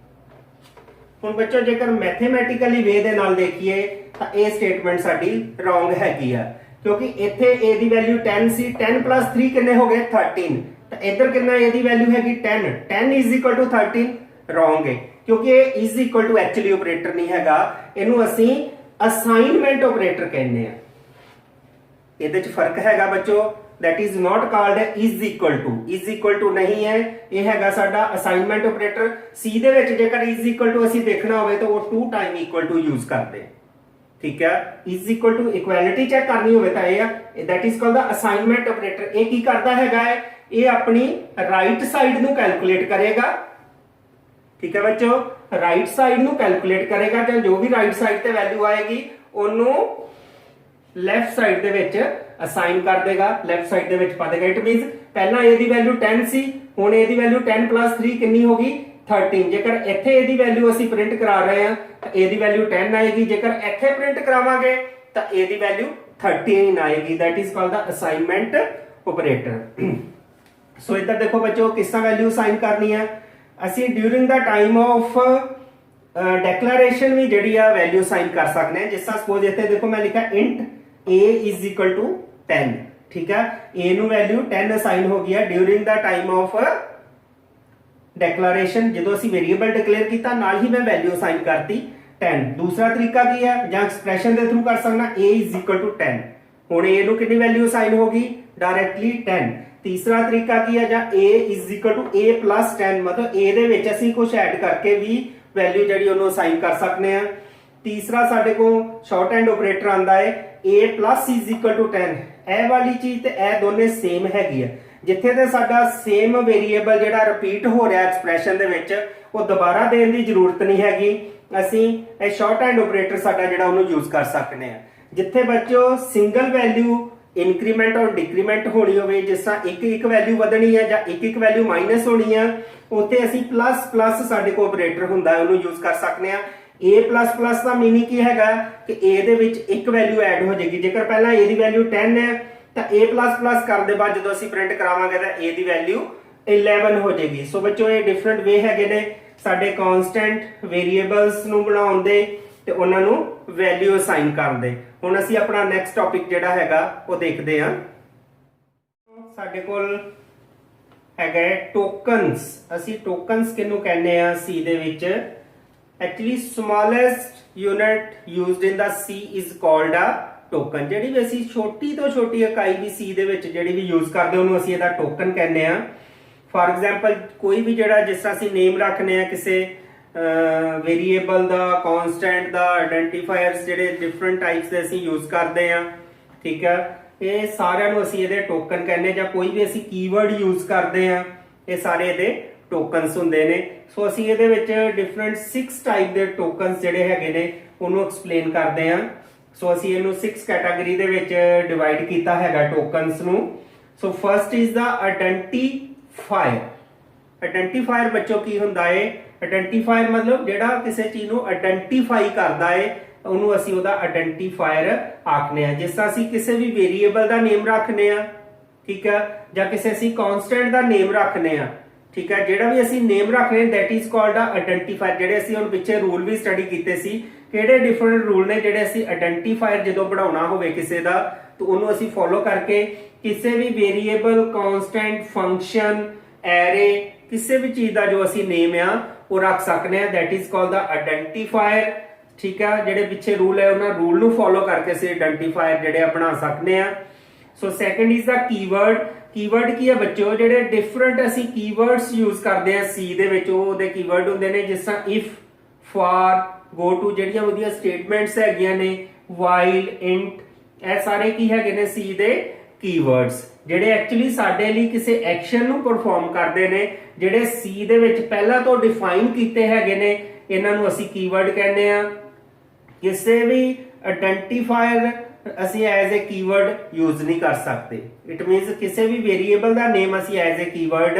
ਹੁਣ ਬੱਚੋ ਜੇਕਰ ਮੈਥਮੈਟਿਕਲੀ ਵੇ ਦੇ ਨਾਲ ਦੇਖੀਏ ਤਾਂ ਇਹ ਸਟੇਟਮੈਂਟ ਸਾਡੀ ਰੋਂਗ ਹੈਗੀ ਆ, ਕਿਉਂਕਿ ਇੱਥੇ A the value 10 C. 10 plus 3 ਕਿੰਨੇ ਹੋ ਗਏ? 13। ਤਾਂ ਇੱਧਰ ਕਿੰਨਾ A ਦੀ ਵੈਲਿਊ ਹੈਗੀ? 10। 10 is equal to 13 ਰੋਂਗ ਹੈ, ਕਿਉਂਕਿ ਇਹ is equal to actually operator ਨਹੀਂ ਹੈਗਾ, ਇਹਨੂੰ ਅਸੀਂ ਅਸਾਈਨਮੈਂਟ ਆਪਰੇਟਰ ਕਹਿੰਦੇ ਆ। ਇਹਦੇ ਚ ਫਰਕ ਹੈਗਾ ਬੱਚੋ। that is not called is equal to, is equal to ਨਹੀਂ ਹੈ, ਇਹ ਹੈਗਾ ਸਾਡਾ ਅਸਾਈਨਮੈਂਟ ਆਪਰੇਟਰ। C ਦੇ ਵਿੱਚ ਜੇਕਰ is equal to ਅਸੀਂ ਦੇਖਣਾ ਹੋਵੇ ਤਾਂ ਉਹ 2 ਟਾਈਮ equal to ਯੂਜ਼ ਕਰਦੇ, ਠੀਕ ਹੈ। is equal to equality check ਕਰਨੀ ਹੋਵੇ ਤਾਂ ਇਹ ਆ, that is called the assignment operator। ਇਹ ਕੀ ਕਰਦਾ ਹੈਗਾ ਹੈ? ਇਹ ਆਪਣੀ ਰਾਈਟ ਸਾਈਡ ਨੂੰ ਕੈਲਕੂਲੇਟ ਕਰੇਗਾ, ਠੀਕ ਹੈ ਬੱਚੋ। ਰਾਈਟ ਸਾਈਡ ਨੂੰ ਕੈਲਕੂਲੇਟ ਕਰੇਗਾ, ਜਾਂ ਜੋ ਵੀ ਰਾਈਟ ਸਾਈਡ ਤੇ ਵੈਲਿਊ ਆਏਗੀ ਉਹਨੂੰ ਲੈਫਟ ਸਾਈਡ ਦੇ ਵਿੱਚ ਅਸਾਈਨ ਕਰ ਦੇਗਾ, ਲੈਫਟ ਸਾਈਡ ਦੇ ਵਿੱਚ ਪਾ ਦੇਗਾ। ਇਟ ਮੀਨਸ ਪਹਿਲਾਂ A ਦੀ ਵੈਲਿਊ 10 ਸੀ, ਹੁਣ A ਦੀ ਵੈਲਿਊ 10 plus 3 ਕਿੰਨੀ ਹੋ ਗਈ? 13। ਜੇਕਰ ਇੱਥੇ A ਦੀ ਵੈਲਿਊ ਅਸੀਂ ਪ੍ਰਿੰਟ ਕਰਾ ਰਹੇ ਹਾਂ ਤਾਂ A ਦੀ ਵੈਲਿਊ 10 ਆਏਗੀ। ਜੇਕਰ ਇੱਥੇ ਪ੍ਰਿੰਟ ਕਰਾਵਾਂਗੇ ਤਾਂ A ਦੀ ਵੈਲਿਊ 13 ਆਏਗੀ। that is called the assignment operator। ਸੋ ਇੱਧਰ ਦੇਖੋ ਬੱਚੋ ਕਿਸ ਤਰ੍ਹਾਂ ਵੈਲਿਊ ਅਸਾਈਨ ਕਰਨੀ ਹੈ। ਅਸੀਂ during the time of declaration ਵੀ ਜਿਹੜੀ ਆ ਵੈਲਿਊ ਅਸਾਈਨ ਕਰ ਸਕਦੇ ਹਾਂ। ਜਿਸ ਤਰ੍ਹਾਂ ਸਪੋਜ਼ ਇੱਥੇ ਦੇਖੋ ਮੈਂ ਲਿਖਿਆ int A is equal to 10, ਠੀਕ ਹੈ। A ਨੂੰ ਵੈਲਿਊ 10 ਅਸਾਈਨ ਹੋ ਗਈ ਹੈ during the time of declaration. ਜਦੋਂ ਅਸੀਂ ਵੇਰੀਏਬਲ ਡਿਕਲੇਅਰ ਕੀਤਾ ਨਾਲ ਹੀ ਮੈਂ ਵੈਲਿਊ ਅਸਾਈਨ ਕਰਤੀ 10। ਦੂਸਰਾ ਤਰੀਕਾ ਕੀ ਹੈ? ਜਾਂ ਐਕਸਪ੍ਰੈਸ਼ਨ ਦੇ ਥਰੂ ਕਰ ਸਕਣਾ A is equal to 10। ਹੁਣ A ਨੂੰ ਕਿੰਨੀ ਵੈਲਿਊ ਅਸਾਈਨ ਹੋ ਗਈ? ਡਾਇਰੈਕਟਲੀ 10। ਤੀਸਰਾ ਤਰੀਕਾ ਕੀ ਹੈ? ਜਾਂ A is equal to A plus 10, ਮਤਲਬ A ਦੇ ਵਿੱਚ ਅਸੀਂ ਕੁਝ ਐਡ ਕਰਕੇ ਵੀ ਵੈਲਿਊ ਜਿਹੜੀ ਉਹਨੂੰ ਅਸਾਈਨ ਕਰ ਸਕਦੇ ਆ। ਤੀਸਰਾ ਸਾਡੇ ਕੋਲ ਸ਼ਾਰਟ ਹੈਂਡ ਆਪਰੇਟਰ ਆਂਦਾ ਹੈ A plus is equal to 10। ਇਹ ਵਾਲੀ ਚੀਜ਼ ਤੇ ਇਹ ਦੋਨੇ ਸੇਮ ਹੈਗੀ ਆ। ਜਿੱਥੇ ਤੇ ਸਾਡਾ ਸੇਮ ਵੇਰੀਏਬਲ ਜਿਹੜਾ ਰਿਪੀਟ ਹੋ ਰਿਹਾ ਐਕਸਪ੍ਰੈਸ਼ਨ ਦੇ ਵਿੱਚ, ਉਹ ਦੁਬਾਰਾ ਦੇਣ ਦੀ ਜ਼ਰੂਰਤ ਨਹੀਂ ਹੈਗੀ। ਅਸੀਂ ਇਹ ਸ਼ਾਰਟ ਹੈਂਡ ਆਪਰੇਟਰ ਸਾਡਾ ਜਿਹੜਾ ਉਹਨੂੰ ਯੂਜ਼ ਕਰ ਸਕਦੇ ਆ। ਜਿੱਥੇ ਬੱਚੋ ਸਿੰਗਲ ਵੈਲਿਊ ਇੰਕਰੀਮੈਂਟ ਔਰ ਡਿਕਰੀਮੈਂਟ ਹੋਣੀ ਹੋਵੇ, ਜਿਸ ਤਰ੍ਹਾਂ ਇੱਕ ਵੈਲਿਊ ਵਧਣੀ ਹੈ ਜਾਂ ਇੱਕ ਵੈਲਿਊ ਮਾਈਨਸ ਹੋਣੀ ਆ, ਉੱਥੇ ਅਸੀਂ ਪਲੱਸ ਸਾਡੇ ਕੋਲ ਆਪਰੇਟਰ ਹੁੰਦਾ ਹੈ, ਉਹਨੂੰ ਯੂਜ਼ ਕਰ ਸਕਦੇ ਆ। A++ ਦਾ ਮੀਨਿੰਗ ਕੀ ਹੈਗਾ? ਕਿ A ਦੇ ਵਿੱਚ ਇੱਕ ਵੈਲਿਊ ਐਡ ਹੋ ਜਾਏਗੀ। ਜੇਕਰ ਪਹਿਲਾਂ A ਦੀ ਵੈਲਿਊ 10 ਹੈ ਤਾਂ a++ ਕਰਨ ਦੇ ਬਾਅਦ ਜਦੋਂ ਅਸੀਂ ਪ੍ਰਿੰਟ ਕਰਾਵਾਂਗੇ ਤਾਂ a ਦੀ ਵੈਲਿਊ 11 ਹੋ ਜਾਏਗੀ। ਸੋ ਬੱਚੋ ਇਹ ਡਿਫਰੈਂਟ ਵੇ ਹੈਗੇ ਨੇ ਸਾਡੇ ਕਨਸਟੈਂਟ ਵੇਰੀਏਬਲਸ ਨੂੰ ਬਣਾਉਣ ਦੇ ਤੇ ਉਹਨਾਂ ਨੂੰ ਵੈਲਿਊ ਅਸਾਈਨ ਕਰਨ ਦੇ। ਹੁਣ ਅਸੀਂ ਆਪਣਾ ਨੈਕਸਟ ਟੌਪਿਕ ਜਿਹੜਾ ਹੈਗਾ ਉਹ ਦੇਖਦੇ ਹਾਂ। ਸਾਡੇ ਕੋਲ ਹੈਗਾ ਟੋਕਨਸ। ਅਸੀਂ ਟੋਕਨਸ ਕਿਹਨੂੰ ਕਹਿੰਦੇ ਆ C ਦੇ ਵਿੱਚ? Actually smallest unit used in the C is called a token। ਜਿਹੜੀ ਵੀ ਅਸੀਂ ਛੋਟੀ ਤੋਂ ਛੋਟੀ ਇਕਾਈ ਵੀ C ਦੇ ਵਿੱਚ ਜਿਹੜੀ ਵੀ ਯੂਜ਼ ਕਰਦੇ ਉਹਨੂੰ ਅਸੀਂ ਇਹਦਾ ਟੋਕਨ ਕਹਿੰਦੇ ਆ। ਫॉर ਐਗਜ਼ਾਮਪਲ ਕੋਈ ਵੀ ਜਿਹੜਾ ਜਿਸ ਤਰ੍ਹਾਂ ਅਸੀਂ ਨੇਮ ਰੱਖਨੇ ਆ ਕਿਸੇ ਵੇਰੀਏਬਲ ਦਾ, ਕਨਸਟੈਂਟ ਦਾ, ਆਇਡੈਂਟੀਫਾਇਰਸ ਜਿਹੜੇ ਡਿਫਰੈਂਟ ਟਾਈਪਸ ਦੇ ਅਸੀਂ ਯੂਜ਼ ਕਰਦੇ ਆ, ਠੀਕ ਆ, ਇਹ ਸਾਰਿਆਂ ਨੂੰ ਅਸੀਂ ਇਹਦੇ ਟੋਕਨ ਕਹਿੰਦੇ। ਜਾਂ ਕੋਈ ਵੀ ਅਸੀਂ ਕੀਵਰਡ ਯੂਜ਼ ਕਰਦੇ ਆ, ਇਹ ਸਾਰੇ ਇਹਦੇ ਟੋਕਨਸ ਹੁੰਦੇ ਨੇ। ਸੋ ਅਸੀਂ ਇਹਦੇ ਵਿੱਚ ਡਿਫਰੈਂਟ 6 ਟਾਈਪ ਦੇ ਟੋਕਨਸ ਜਿਹੜੇ ਹੈਗੇ ਨੇ ਉਹਨੂੰ ਐਕਸਪਲੇਨ ਕਰਦੇ ਆ। ਸੋ ਅਸੀਂ ਇਹਨੂੰ 6 ਕੈਟਾਗਰੀ ਦੇ ਵਿੱਚ ਡਿਵਾਈਡ ਕੀਤਾ ਹੈਗਾ ਟੋਕਨਸ ਨੂੰ। ਸੋ ਫਰਸਟ ਇਜ਼ ਦਾ ਆਇਡੈਂਟੀਫਾਇਰ। ਆਇਡੈਂਟੀਫਾਇਰ ਬੱਚੋ ਕੀ ਹੁੰਦਾ ਹੈ? ਆਇਡੈਂਟੀਫਾਇਰ ਮਤਲਬ ਜਿਹੜਾ ਕਿਸੇ ਚੀਜ਼ ਨੂੰ ਆਇਡੈਂਟੀਫਾਈ ਕਰਦਾ ਹੈ ਉਹਨੂੰ ਅਸੀਂ ਉਹਦਾ ਆਇਡੈਂਟੀਫਾਇਰ ਆਖਨੇ ਆ। ਜਿਸ ਤਰ੍ਹਾਂ ਅਸੀਂ ਕਿਸੇ ਵੀ ਵੇਰੀਏਬਲ ਦਾ ਨੇਮ ਰੱਖਨੇ ਆ, ਠੀਕ ਆ, ਜਾਂ ਕਿਸੇ ਅਸੀਂ ਕਨਸਟੈਂਟ ਦਾ ਨੇਮ ਰੱਖਨੇ ਆ, ਠੀਕ ਹੈ, ਜਿਹੜਾ ਵੀ ਅਸੀਂ ਨੇਮ ਰੱਖਨੇ ਦੈਟ ਇਜ਼ ਕਾਲਡ ਆ ਆਇਡੈਂਟੀਫਾਇਰ। ਜਿਹੜੇ ਅਸੀਂ ਹੁਣ ਪਿੱਛੇ ਰੂਲ ਵੀ ਸਟੱਡੀ ਕੀਤੇ ਸੀ, ਕਿਹੜੇ ਡਿਫਰੈਂਟ ਰੂਲ ਨੇ ਜਿਹੜੇ ਅਸੀਂ ਆਇਡੈਂਟੀਫਾਇਰ ਜਦੋਂ ਬਣਾਉਣਾ ਹੋਵੇ ਕਿਸੇ ਦਾ ਤਾਂ ਉਹਨੂੰ ਅਸੀਂ ਫੋਲੋ ਕਰਕੇ ਕਿਸੇ ਵੀ ਵੇਰੀਏਬਲ, ਕਨਸਟੈਂਟ, ਫੰਕਸ਼ਨ, ਐਰੇ, ਕਿਸੇ ਵੀ ਚੀਜ਼ ਦਾ ਜੋ ਅਸੀਂ ਨੇਮ ਆ ਉਹ ਰੱਖ ਸਕਨੇ ਆ ਦੈਟ ਇਜ਼ ਕਾਲਡ ਦਾ ਆਇਡੈਂਟੀਫਾਇਰ। ਠੀਕ ਆ, ਜਿਹੜੇ ਪਿੱਛੇ ਰੂਲ ਹੈ ਉਹਨਾਂ ਰੂਲ ਨੂੰ ਫੋਲੋ ਕਰਕੇ ਅਸੀਂ ਆਇਡੈਂਟੀਫਾਇਰ ਜਿਹੜੇ ਆ ਬਣਾ ਸਕਨੇ ਆ। So second is the keyword. Keyword ਕੀ ਹੈ ਬੱਚੋ? ਜਿਹੜੇ ਡਿਫਰੈਂਟ ਅਸੀਂ ਕੀਵਰਡਸ ਯੂਜ਼ ਕਰਦੇ ਆ C ਦੇ ਵਿੱਚ, ਉਹ ਉਹਦੇ ਕੀਵਰਡ ਹੁੰਦੇ ਨੇ। ਜਿਸ ਤਰ੍ਹਾਂ ਇਫ, ਫਾਰ, ਗੋ ਟੂ, ਜਿਹੜੀਆਂ ਉਹਦੀਆਂ ਸਟੇਟਮੈਂਟਸ ਹੈਗੀਆਂ ਨੇ, ਵਾਈਲ, ਇੰਟ, ਇਹ ਸਾਰੇ ਕੀ ਹੈਗੇ ਨੇ C ਦੇ ਕੀਵਰਡਸ, ਜਿਹੜੇ ਐਕਚੁਅਲੀ ਸਾਡੇ ਲਈ ਕਿਸੇ ਐਕਸ਼ਨ ਨੂੰ ਪਰਫਾਰਮ ਕਰਦੇ ਨੇ, ਜਿਹੜੇ C ਦੇ ਵਿੱਚ ਪਹਿਲਾਂ ਤੋਂ ਡਿਫਾਈਨ ਕੀਤੇ ਹੈਗੇ ਨੇ, ਇਹਨਾਂ ਨੂੰ ਅਸੀਂ ਕੀਵਰਡ ਕਹਿੰਦੇ ਆ। ਕਿਸੇ ਵੀ ਆਇਡੈਂਟੀਫਾਇਰ ਅਸੀਂ ਐਜ਼ ਅ ਕੀਵਰਡ ਯੂਜ਼ ਨਹੀਂ ਕਰ ਸਕਦੇ। ਇਟ ਮੀਨਸ ਕਿਸੇ ਵੀ ਵੇਰੀਏਬਲ ਦਾ ਨੇਮ ਅਸੀਂ ਐਜ਼ ਅ ਕੀਵਰਡ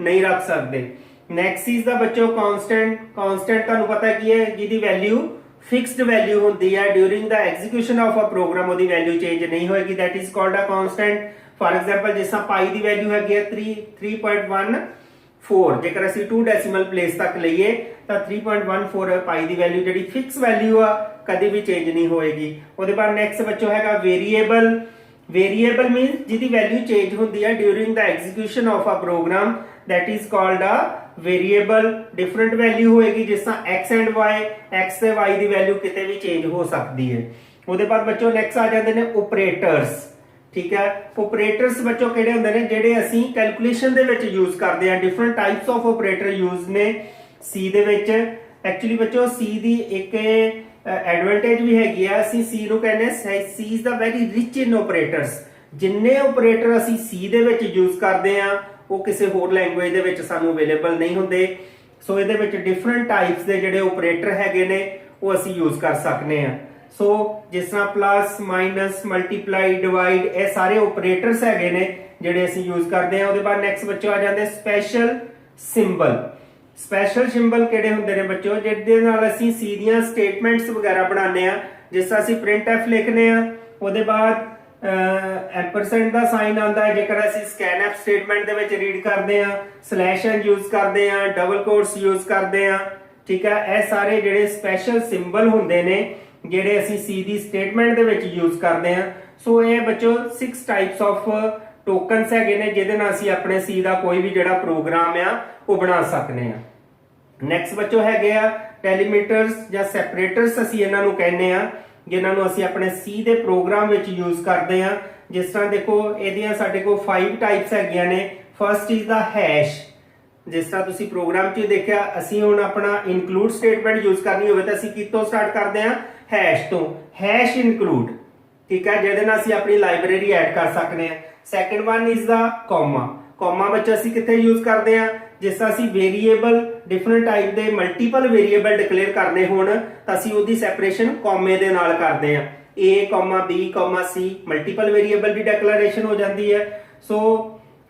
ਨਹੀਂ ਰੱਖ ਸਕਦੇ। ਨੈਕਸਟ ਇਜ਼ ਦਾ ਬੱਚੋ ਕਾਂਸਟੈਂਟ। ਕਾਂਸਟੈਂਟ ਤੁਹਾਨੂੰ ਪਤਾ ਕੀ ਹੈ? ਜਿਹਦੀ ਵੈਲਿਊ ਫਿਕਸਡ ਵੈਲਿਊ ਹੁੰਦੀ ਹੈ, during the execution of a program ਉਹਦੀ ਵੈਲਿਊ ਚੇਂਜ ਨਹੀਂ ਹੋਏਗੀ, that is called a constant. For example ਜਿਸ ਤਰ੍ਹਾਂ ਪਾਈ ਦੀ ਵੈਲਿਊ ਹੈਗੀ ਹੈ 3.14। ਜੇਕਰ ਅਸੀਂ 2 ਡੈਸੀਮਲ ਪਲੇਸ ਤੱਕ ਲਈਏ ਤਾਂ 3.14 ਪਾਈ ਦੀ ਵੈਲਿਊ ਜਿਹੜੀ ਫਿਕਸ ਵੈਲਿਊ ਆ ਕਦੀ ਵੀ ਚੇਂਜ ਨਹੀਂ ਹੋਏਗੀ। ਉਹਦੇ ਬਾਅਦ ਨੈਕਸਟ ਬੱਚੋ ਹੈਗਾ ਵੇਰੀਏਬਲ। ਵੇਰੀਏਬਲ ਮੀਨਸ ਜਿਹਦੀ ਵੈਲਿਊ ਚੇਂਜ ਹੁੰਦੀ ਹੈ during the execution of a program, that is called a variable. Different value ਹੋਏਗੀ, ਜਿਸ ਤਰ੍ਹਾਂ x ਐਂਡ y, x ਤੇ y ਦੀ ਵੈਲਿਊ ਕਿਤੇ ਵੀ ਚੇਂਜ ਹੋ ਸਕਦੀ ਹੈ। ਉਹਦੇ ਬਾਅਦ ਬੱਚੋ ਨੈਕਸਟ ਆ ਜਾਂਦੇ ਨੇ ਆਪਰੇਟਰਸ। ਠੀਕ ਹੈ, ਆਪਰੇਟਰਸ ਬੱਚੋ ਕਿਹੜੇ ਹੁੰਦੇ ਨੇ? ਜਿਹੜੇ ਅਸੀਂ ਕੈਲਕੂਲੇਸ਼ਨ ਦੇ ਵਿੱਚ ਯੂਜ਼ ਕਰਦੇ ਆ। Different types of operator use ਨੇ C ਦੇ ਵਿੱਚ। ਐਕਚੁਅਲੀ ਬੱਚੋ C ਦੀ ਇੱਕ ਐਡਵਾਂਟੇਜ ਵੀ ਹੈਗੀ ਆ, ਅਸੀਂ C ਨੂੰ ਕਹਿੰਦੇ C is the very rich in operators. ਜਿੰਨੇ ਆਪਰੇਟਰ ਅਸੀਂ C ਦੇ ਵਿੱਚ ਯੂਜ਼ ਕਰਦੇ ਆ ਉਹ ਕਿਸੇ ਹੋਰ ਲੈਂਗੁਏਜ ਦੇ ਵਿੱਚ ਸਾਨੂੰ ਅਵੇਲੇਬਲ ਨਹੀਂ ਹੁੰਦੇ। ਸੋ ਇਹਦੇ ਵਿੱਚ ਡਿਫਰੈਂਟ ਟਾਈਪਸ ਦੇ ਜਿਹੜੇ ਆਪਰੇਟਰ ਹੈਗੇ ਨੇ ਉਹ ਅਸੀਂ ਯੂਜ਼ ਕਰ ਸਕਨੇ ਆ। ਸੋ ਜਿਸ ਤਰ੍ਹਾਂ ਪਲੱਸ, ਮਾਈਨਸ, ਮਲਟੀਪਲਾਈ, ਡਿਵਾਈਡ, ਇਹ ਸਾਰੇ ਆਪਰੇਟਰਸ ਹੈਗੇ ਨੇ ਜਿਹੜੇ ਅਸੀਂ ਯੂਜ਼ ਕਰਦੇ ਆ। ਉਹਦੇ ਬਾਅਦ ਨੈਕਸਟ ਬੱਚੋ ਆ ਜਾਂਦੇ ਸਪੈਸ਼ਲ ਸਿੰਬਲ। ਸਪੈਸ਼ਲ ਸਿੰਬਲ ਕਿਹੜੇ ਹੁੰਦੇ ਨੇ ਬੱਚੋ? ਜਿਹਦੇ ਨਾਲ ਅਸੀਂ C ਦੀਆਂ ਸਟੇਟਮੈਂਟਸ ਵਗੈਰਾ ਬਣਾਉਂਦੇ ਆ। ਜਿਸ ਤਰ੍ਹਾਂ ਅਸੀਂ printf ਲਿਖਨੇ ਆ, ਉਹਦੇ ਬਾਅਦ ਐਮਪਰਸੈਂਟ ਦਾ ਸਾਈਨ ਆਉਂਦਾ ਹੈ ਜੇਕਰ ਅਸੀਂ scanf ਸਟੇਟਮੈਂਟ ਦੇ ਵਿੱਚ ਰੀਡ ਕਰਦੇ ਆ, /n ਯੂਜ਼ ਕਰਦੇ ਆ, ਡਬਲ ਕੋਟਸ ਯੂਜ਼ ਕਰਦੇ ਆ। ਠੀਕ ਹੈ, ਇਹ ਸਾਰੇ ਜਿਹੜੇ ਸਪੈਸ਼ਲ ਸਿੰਬਲ ਹੁੰਦੇ ਨੇ ਜਿਹੜੇ ਅਸੀਂ C ਦੀ ਸਟੇਟਮੈਂਟ ਦੇ ਵਿੱਚ ਯੂਜ਼ ਕਰਦੇ ਆ। ਸੋ ਇਹ ਬੱਚੋ 6 ਟਾਈਪਸ ਆਫ ਟੋਕਨਸ ਹੈਗੇ ਨੇ ਜਿਹਦੇ ਨਾਲ ਅਸੀਂ ਆਪਣੇ C ਦਾ ਕੋਈ ਵੀ ਜਿਹੜਾ ਪ੍ਰੋਗਰਾਮ ਆ ਉਹ ਬਣਾ ਸਕਨੇ ਆ। ਨੈਕਸਟ ਬੱਚੋ ਹੈਗੇ ਆ ਡੈਲੀਮੀਟਰਸ ਜਾਂ ਸੈਪਰੇਟਰਸ, ਅਸੀਂ ਇਹਨਾਂ ਨੂੰ ਕਹਿੰਦੇ ਆ, ਜਿਨ੍ਹਾਂ ਨੂੰ ਅਸੀਂ ਆਪਣੇ C ਦੇ ਪ੍ਰੋਗਰਾਮ ਵਿੱਚ ਯੂਜ਼ ਕਰਦੇ ਆ। ਜਿਸ ਤਰ੍ਹਾਂ ਦੇਖੋ ਇਹਦੀਆਂ ਸਾਡੇ ਕੋਲ 5 ਟਾਈਪਸ ਹੈਗੀਆਂ ਨੇ। First is the hash. ਜਿਸ ਤਰ੍ਹਾਂ ਤੁਸੀਂ ਪ੍ਰੋਗਰਾਮ 'ਚ ਦੇਖਿਆ, ਅਸੀਂ ਹੁਣ ਆਪਣਾ ਇਨਕਲੂਡ ਸਟੇਟਮੈਂਟ ਯੂਜ਼ ਕਰਨੀ ਹੋਵੇ ਤਾਂ ਅਸੀਂ ਕਿੱਥੋਂ ਸਟਾਰਟ ਕਰਦੇ ਆ? ਹੈਸ਼ ਤੋਂ। ਹੈਸ਼ ਇਨਕਲੂਡ, ਠੀਕ ਹੈ, ਜਿਹਦੇ ਨਾਲ ਅਸੀਂ ਆਪਣੀ ਲਾਇਬ੍ਰੇਰੀ ਐਡ ਕਰ ਸਕਨੇ ਆ। Second one is the comma. Comma ਵਿੱਚ ਅਸੀਂ ਕਿੱਥੇ ਯੂਜ਼ ਕਰਦੇ ਆ? ਜਿਸ ਤਰ੍ਹਾਂ ਅਸੀਂ ਵੇਰੀਏਬਲ, ਡਿਫਰੈਂਟ ਟਾਈਪ ਦੇ ਮਲਟੀਪਲ ਵੇਰੀਏਬਲ ਡਿਕਲੇਅਰ ਕਰਨੇ ਹੋਣ ਤਾਂ ਅਸੀਂ ਉਹਦੀ ਸੈਪਰੇਸ਼ਨ ਕੌਮੇ ਦੇ ਨਾਲ ਕਰਦੇ ਆ। A, B, C multiple variable the declaration ਹੋ ਜਾਂਦੀ ਹੈ। ਸੋ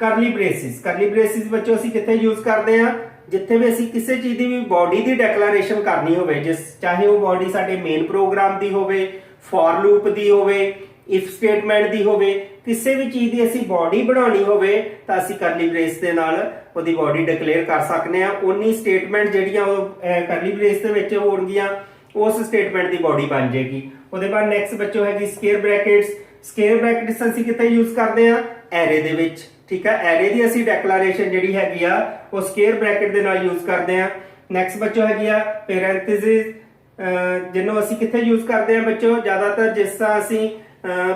ਕਰਲੀ ਬ੍ਰੇਸਿਸ। ਕਰਲੀ ਬ੍ਰੇਸਿਸ ਬੱਚੋ ਅਸੀਂ ਕਿੱਥੇ ਯੂਜ਼ ਕਰਦੇ ਆ? ਜਿੱਥੇ ਵੀ ਅਸੀਂ ਕਿਸੇ ਚੀਜ਼ ਦੀ ਵੀ ਬੋਡੀ ਦੀ ਡਿਕਲੇਰੇਸ਼ਨ ਕਰਨੀ ਹੋਵੇ, ਚਾਹੇ ਉਹ ਬੋਡੀ ਸਾਡੇ ਮੇਨ ਪ੍ਰੋਗਰਾਮ ਦੀ ਹੋਵੇ, ਫॉर ਲੂਪ ਦੀ ਹੋਵੇ, ਇਫ ਸਟੇਟਮੈਂਟ ਦੀ ਹੋਵੇ, ਕਿਸੇ ਵੀ ਚੀਜ਼ ਦੀ ਅਸੀਂ ਬਾਡੀ ਬਣਾਉਣੀ ਹੋਵੇ ਤਾਂ ਅਸੀਂ ਕਰਲੀ ਬ੍ਰੇਸ ਦੇ ਨਾਲ ਉਹਦੀ ਬਾਡੀ ਡਿਕਲੇਅਰ ਕਰ ਸਕਦੇ ਆ। ਉਨੀ ਸਟੇਟਮੈਂਟ ਜਿਹੜੀਆਂ ਉਹ ਕਰਲੀ ਬ੍ਰੇਸ ਦੇ ਵਿੱਚ ਹੋਣਗੀਆਂ, ਉਸ ਸਟੇਟਮੈਂਟ ਦੀ ਬਾਡੀ ਬਣ ਜਾਏਗੀ। ਉਹਦੇ ਬਾਅਦ ਨੈਕਸਟ ਬੱਚੋ ਹੈਗੀ ਸਕੁਏਅਰ ਬ੍ਰੈਕਟਸ। ਸਕੁਏਅਰ ਬ੍ਰੈਕਟਸ ਅਸੀਂ ਕਿੱਥੇ ਯੂਜ਼ ਕਰਦੇ ਆ? ਐਰੇ ਦੇ ਵਿੱਚ। ਠੀਕ ਹੈ, ਐਰੇ ਦੀ ਅਸੀਂ ਡੈਕਲੇਰੇਸ਼ਨ ਜਿਹੜੀ ਹੈਗੀ ਆ ਉਹ ਸਕੁਏਅਰ ਬ੍ਰੈਕਟ ਦੇ ਨਾਲ ਯੂਜ਼ ਕਰਦੇ ਆ। ਨੈਕਸਟ ਬੱਚੋ ਹੈਗੀ ਆ ਪੈਰੇਂਥੇਸਿਸ, ਜਿਹਨੂੰ ਅਸੀਂ ਕਿੱਥੇ ਯੂਜ਼ ਕਰਦੇ ਆ ਬੱਚੋ? ਜ਼ਿਆਦਾਤਰ ਜਿਸ ਤਰ੍ਹਾਂ ਅਸੀਂ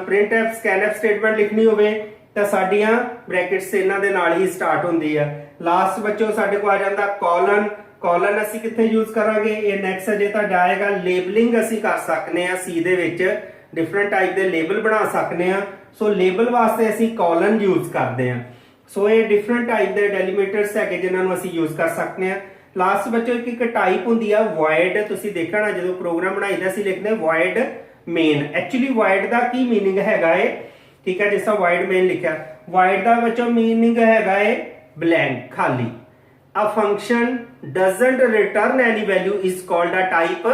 printf scanf ਸਟੇਟਮੈਂਟ ਲਿਖਣੀ ਹੋਵੇ ਤਾਂ ਸਾਡੀਆਂ ਬ੍ਰੈਕਟਸ ਇਹਨਾਂ ਦੇ ਨਾਲ ਹੀ ਸਟਾਰਟ ਹੁੰਦੀ ਆ। ਲਾਸਟ ਬੱਚੋ ਸਾਡੇ ਕੋਲ ਆ ਜਾਂਦਾ ਕੋਲਨ। ਕੋਲਨ ਅਸੀਂ ਕਿੱਥੇ ਯੂਜ਼ ਕਰਾਂਗੇ? ਇਹ ਨੈਕਸਟ ਅਜੇ ਤੁਹਾਡਾ ਆਏਗਾ ਲੇਬਲਿੰਗ ਅਸੀਂ ਕਰ ਸਕਨੇ ਆ ਸੀ ਦੇ ਵਿੱਚ, ਡਿਫਰੈਂਟ ਟਾਈਪ ਦੇ ਲੇਬਲ ਬਣਾ ਸਕਨੇ ਆ। ਸੋ ਲੇਬਲ ਵਾਸਤੇ ਅਸੀਂ ਕੋਲਨ ਯੂਜ਼ ਕਰਦੇ ਆ। ਸੋ ਇਹ ਡਿਫਰੈਂਟ ਟਾਈਪ ਦੇ ਡੈਲੀਮੀਟਰਸ ਹੈਗੇ ਜਿਨ੍ਹਾਂ ਨੂੰ ਅਸੀਂ ਯੂਜ਼ ਕਰ ਸਕਨੇ ਆ। ਲਾਸਟ ਬੱਚੋ ਇੱਕ ਟਾਈਪ ਹੁੰਦੀ ਆ void। ਤੁਸੀਂ ਦੇਖਣਾ ਜਦੋਂ ਪ੍ਰੋਗਰਾਮ ਬਣਾਈਦਾ ਅਸੀਂ ਲਿਖਦੇ void main। ਐਕਚੁਅਲੀ void ਦਾ ਕੀ ਮੀਨਿੰਗ ਹੈਗਾ ਏ? ਠੀਕ ਹੈ, ਜਿਸ ਤਰ੍ਹਾਂ void main ਲਿਖਿਆ, void ਦਾ ਬੱਚੋ ਮੀਨਿੰਗ ਹੈਗਾ ਏ blank, ਖਾਲੀ। A function doesn't return any value is called a type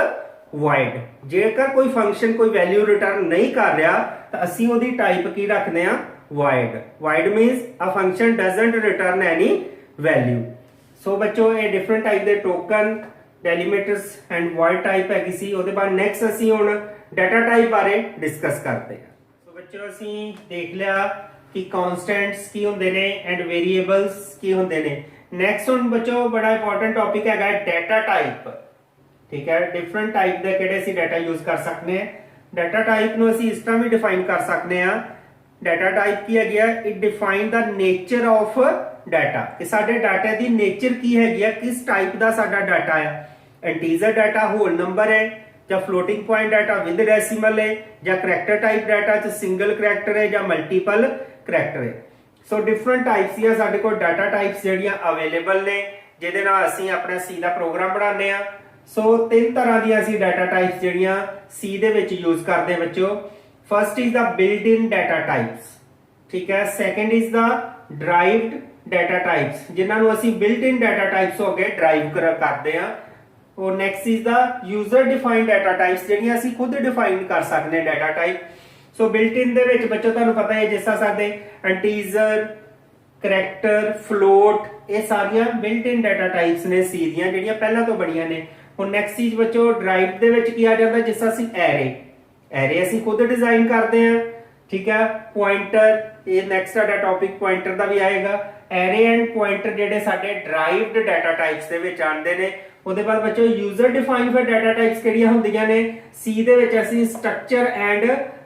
void। ਜੇਕਰ ਕੋਈ ਫੰਕਸ਼ਨ ਕੋਈ ਵੈਲਿਊ ਰਿਟਰਨ ਨਹੀਂ ਕਰ ਰਿਹਾ ਤਾਂ ਅਸੀਂ ਉਹਦੀ ਟਾਈਪ ਕੀ ਰੱਖਦੇ ਆ? void। void means a function doesn't return any value। ਸੋ ਬੱਚੋ ਇਹ ਡਿਫਰੈਂਟ ਟਾਈਪ ਦੇ ਟੋਕਨ, ਡੈਲੀਮੀਟਰਸ ਐਂਡ void ਟਾਈਪ ਹੈਗੀ ਸੀ। ਉਹਦੇ ਬਾਅਦ ਨੈਕਸਟ ਅਸੀਂ ਹੁਣ ਡਾਟਾ ਟਾਈਪ ਬਾਰੇ ਡਿਸਕਸ ਕਰਦੇ ਹਾਂ। ਸੋ ਬੱਚੋ ਅਸੀਂ ਦੇਖ ਲਿਆ ਕਿ ਕਨਸਟੈਂਟਸ ਕੀ ਹੁੰਦੇ ਨੇ ਐਂਡ ਵੇਰੀਏਬਲਸ ਕੀ ਹੁੰਦੇ ਨੇ। ਨੈਕਸਟ ਹੁਣ ਬੱਚੋ ਬੜਾ ਇੰਪੋਰਟੈਂਟ ਟੌਪਿਕ ਹੈਗਾ ਡਾਟਾ ਟਾਈਪ। ਠੀਕ ਹੈ, ਡਿਫਰੈਂਟ ਟਾਈਪ ਦੇ ਕਿਹੜੇ ਅਸੀਂ ਡਾਟਾ ਯੂਜ਼ ਕਰ ਸਕਦੇ ਹਾਂ। ਡਾਟਾ ਟਾਈਪ ਨੂੰ ਅਸੀਂ ਇਸ ਤਰ੍ਹਾਂ ਵੀ ਡਿਫਾਈਨ ਕਰ ਸਕਦੇ ਹਾਂ। ਡਾਟਾ ਟਾਈਪ ਕੀ ਹੈਗੀ ਆ? It define the nature of data, ਕਿ ਸਾਡੇ ਡਾਟਾ ਦੀ ਨੇਚਰ ਕੀ ਹੈਗੀ ਆ, ਕਿਸ ਟਾਈਪ ਦਾ ਸਾਡਾ ਡਾਟਾ ਹੈ। ਇੰਟੀਜਰ ਡਾਟਾ ਹੋਲ ਨੰਬਰ ਹੈ, ਜਾਂ floating point data with decimal ਹੈ, ਜਾਂ ਕਰੈਕਟਰ ਟਾਈਪ ਡਾਟਾ ਚ ਸਿੰਗਲ ਕਰੈਕਟਰ ਹੈ, ਜਾਂ ਮਲਟੀਪਲ ਕਰੈਕਟਰ ਹੈ। ਸੋ ਡਿਫਰੈਂਟ ਟਾਈਪਸ ਦੀਆਂ ਸਾਡੇ ਕੋਲ ਡਾਟਾ ਟਾਈਪਸ ਜਿਹੜੀਆਂ ਅਵੇਲੇਬਲ ਨੇ, ਜਿਹਦੇ ਨਾਲ ਅਸੀਂ ਆਪਣਾ ਸੀ ਦਾ ਪ੍ਰੋਗਰਾਮ ਬਣਾਉਂਦੇ ਆ। ਸੋ ਤਿੰਨ ਤਰ੍ਹਾਂ ਦੀਆਂ ਅਸੀਂ ਡਾਟਾ ਟਾਈਪਸ ਜਿਹੜੀਆਂ ਸੀ ਦੇ ਵਿੱਚ ਯੂਜ਼ ਕਰਦੇ ਬੱਚੋ। First is the built in data types. ਠੀਕ ਹੈ, second is the derived data types, ਜਿਨ੍ਹਾਂ ਨੂੰ ਅਸੀਂ ਬਿਲਟ ਇਨ ਡਾਟਾ ਟਾਈਪਸ ਹੋ ਗਏ ਡਰਾਈਵ ਕਰਦੇ ਆ। ਔਰ next is the user defined data types, ਜਿਹੜੀਆਂ ਅਸੀਂ ਖੁਦ ਡਿਫਾਈਨ ਕਰ ਸਕਦੇ ਡਾਟਾ ਟਾਈਪ। ਸੋ ਬਿਲਟ ਇਨ ਦੇ ਵਿੱਚ ਬੱਚੋ ਤੁਹਾਨੂੰ ਪਤਾ ਹੈ ਜਿਸ ਤਰ੍ਹਾਂ ਸਾਡੇ ਇੰਟੀਜਰ, ਕਰੈਕਟਰ, ਫਲੋਟ, ਇਹ ਸਾਰੀਆਂ ਬਿਲਟ ਇਨ ਡਾਟਾ ਟਾਈਪਸ ਨੇ ਸੀ ਦੀਆਂ, ਜਿਹੜੀਆਂ ਪਹਿਲਾਂ ਤੋਂ ਬੜੀਆਂ ਨੇ। ਹੁਣ ਨੈਕਸਟ ਚੀਜ਼ ਬੱਚੋ ਡਰਾਈਵਡ ਦੇ ਵਿੱਚ ਕੀ ਆ ਜਾਂਦਾ? ਜਿਸ ਤਰ੍ਹਾਂ ਅਸੀਂ ਐਰੇ ਅਸੀਂ ਖੁਦ ਡਿਜ਼ਾਈਨ ਕਰਦੇ ਆ। ਠੀਕ ਹੈ, ਪੁਆਇੰਟਰ, ਇਹ ਨੈਕਸਟ ਸਾਡਾ ਟੌਪਿਕ ਪੁਆਇੰਟਰ ਦਾ ਵੀ ਆਏਗਾ। ਐਰੇ ਐਂਡ ਪੁਆਇੰਟਰ ਜਿਹੜੇ ਸਾਡੇ ਡਰਾਈਵਡ ਡਾਟਾ ਟਾਈਪਸ ਦੇ ਵਿੱਚ ਆਉਂਦੇ ਨੇ। ਉਹਦੇ ਬਾਅਦ ਬੱਚੋ ਯੂਜ਼ਰ ਡਿਫਾਈਨਡ ਫਿਰ ਡਾਟਾ ਟਾਈਪਸ ਕਿਹੜੀਆਂ ਹੁੰਦੀਆਂ ਨੇ? ਸੀ ਦੇ ਵਿੱਚ ਅਸੀਂ ਸਟਰਕਚਰ ਐਂਡ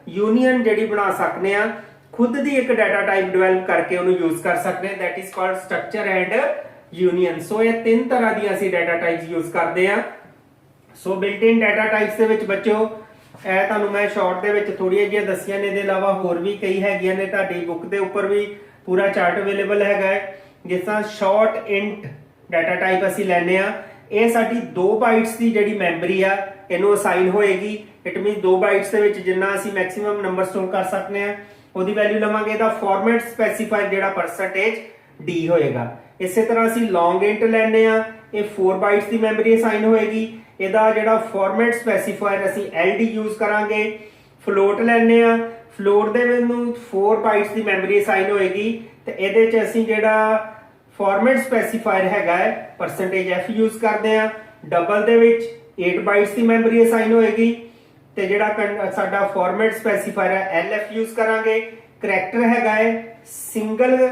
ਯੂਨੀਅਨ ਜਿਹੜੀ ਬਣਾ ਸਕਦੇ ਆ, ਖੁਦ ਦੀ ਇੱਕ ਡਾਟਾ ਟਾਈਪ ਡਿਵੈਲਪ ਕਰਕੇ ਉਹਨੂੰ ਯੂਜ਼ ਕਰ ਸਕਦੇ ਆ। That is called structure and union. So ਇਹ ਤਿੰਨ ਤਰ੍ਹਾਂ ਦੀਆਂ ਅਸੀਂ ਡਾਟਾ ਟਾਈਪਸ ਯੂਜ਼ ਕਰਦੇ ਆ। ਸੋ ਬਿਲਟ ਇਨ ਡਾਟਾ ਟਾਈਪਸ ਦੇ ਵਿੱਚ ਬੱਚੋ ਇਹ ਤੁਹਾਨੂੰ ਮੈਂ ਸ਼ਾਰਟ ਦੇ ਵਿੱਚ ਥੋੜੀਆਂ ਜਿਹੀਆਂ ਦੱਸੀਆਂ ਨੇ, ਇਹਦੇ ਇਲਾਵਾ ਹੋਰ ਵੀ ਕਈ ਹੈਗੀਆਂ ਨੇ। ਤੁਹਾਡੀ ਬੁੱਕ ਦੇ ਉੱਪਰ ਵੀ ਪੂਰਾ ਚਾਰਟ ਅਵੇਲੇਬਲ ਹੈਗਾ ਹੈ। ਜਿਸ ਤਰ੍ਹਾਂ ਸ਼ਾਰਟ ਇੰਟ ਡਾਟਾ ਟਾਈਪ ਅਸੀਂ ਲੈਨੇ ਆ, ਇਹ ਸਾਡੀ 2 ਬਾਈਟਸ ਦੀ ਜਿਹੜੀ ਮੈਮਰੀ ਆ ਇਹਨੂੰ ਅਸਾਈਨ ਹੋਏਗੀ। ਇਟ ਮੀਨਸ 2 ਬਾਈਟਸ ਦੇ ਵਿੱਚ ਜਿੰਨਾ ਅਸੀਂ ਮੈਕਸਿਮਮ ਨੰਬਰ ਸਟੋਰ ਕਰ ਸਕਦੇ ਆ ਉਹਦੀ ਵੈਲਿਊ ਲਵਾਂਗੇ। ਇਹਦਾ ਫਾਰਮੈਟ ਸਪੈਸੀਫਾਇਰ ਜਿਹੜਾ %d ਹੋਏਗਾ। ਇਸੇ ਤਰ੍ਹਾਂ ਅਸੀਂ ਲੌਂਗ ਇੰਟ ਲੈਨੇ ਆ, ਇਹ 4 ਬਾਈਟਸ ਦੀ ਮੈਮਰੀ ਅਸਾਈਨ ਹੋਏਗੀ। ਇਹਦਾ ਜਿਹੜਾ ਫਾਰਮੈਟ ਸਪੈਸੀਫਾਇਰ ਅਸੀਂ LD ਯੂਜ਼ ਕਰਾਂਗੇ। ਫਲੋਟ ਲੈਨੇ ਆ, ਫਲੋਟ ਦੇ ਵਿੱਚ 4 ਬਾਈਟਸ ਦੀ ਮੈਮਰੀ ਅਸਾਈਨ ਹੋਏਗੀ ਤੇ ਇਹਦੇ ਚ ਅਸੀਂ ਜਿਹੜਾ ਫਾਰਮੈਟ ਸਪੈਸੀਫਾਇਰ ਹੈਗਾ ਹੈ %f ਯੂਜ਼ ਕਰਦੇ ਆ। ਡਬਲ ਦੇ ਵਿੱਚ 8 ਬਾਈਟਸ ਦੀ ਮੈਮਰੀ ਅਸਾਈਨ ਹੋਏਗੀ ਤੇ ਜਿਹੜਾ ਸਾਡਾ ਫਾਰਮੈਟ ਸਪੈਸੀਫਾਇਰ ਹੈ LF ਯੂਜ਼ ਕਰਾਂਗੇ। ਕਰੈਕਟਰ ਹੈਗਾ ਹੈ ਸਿੰਗਲ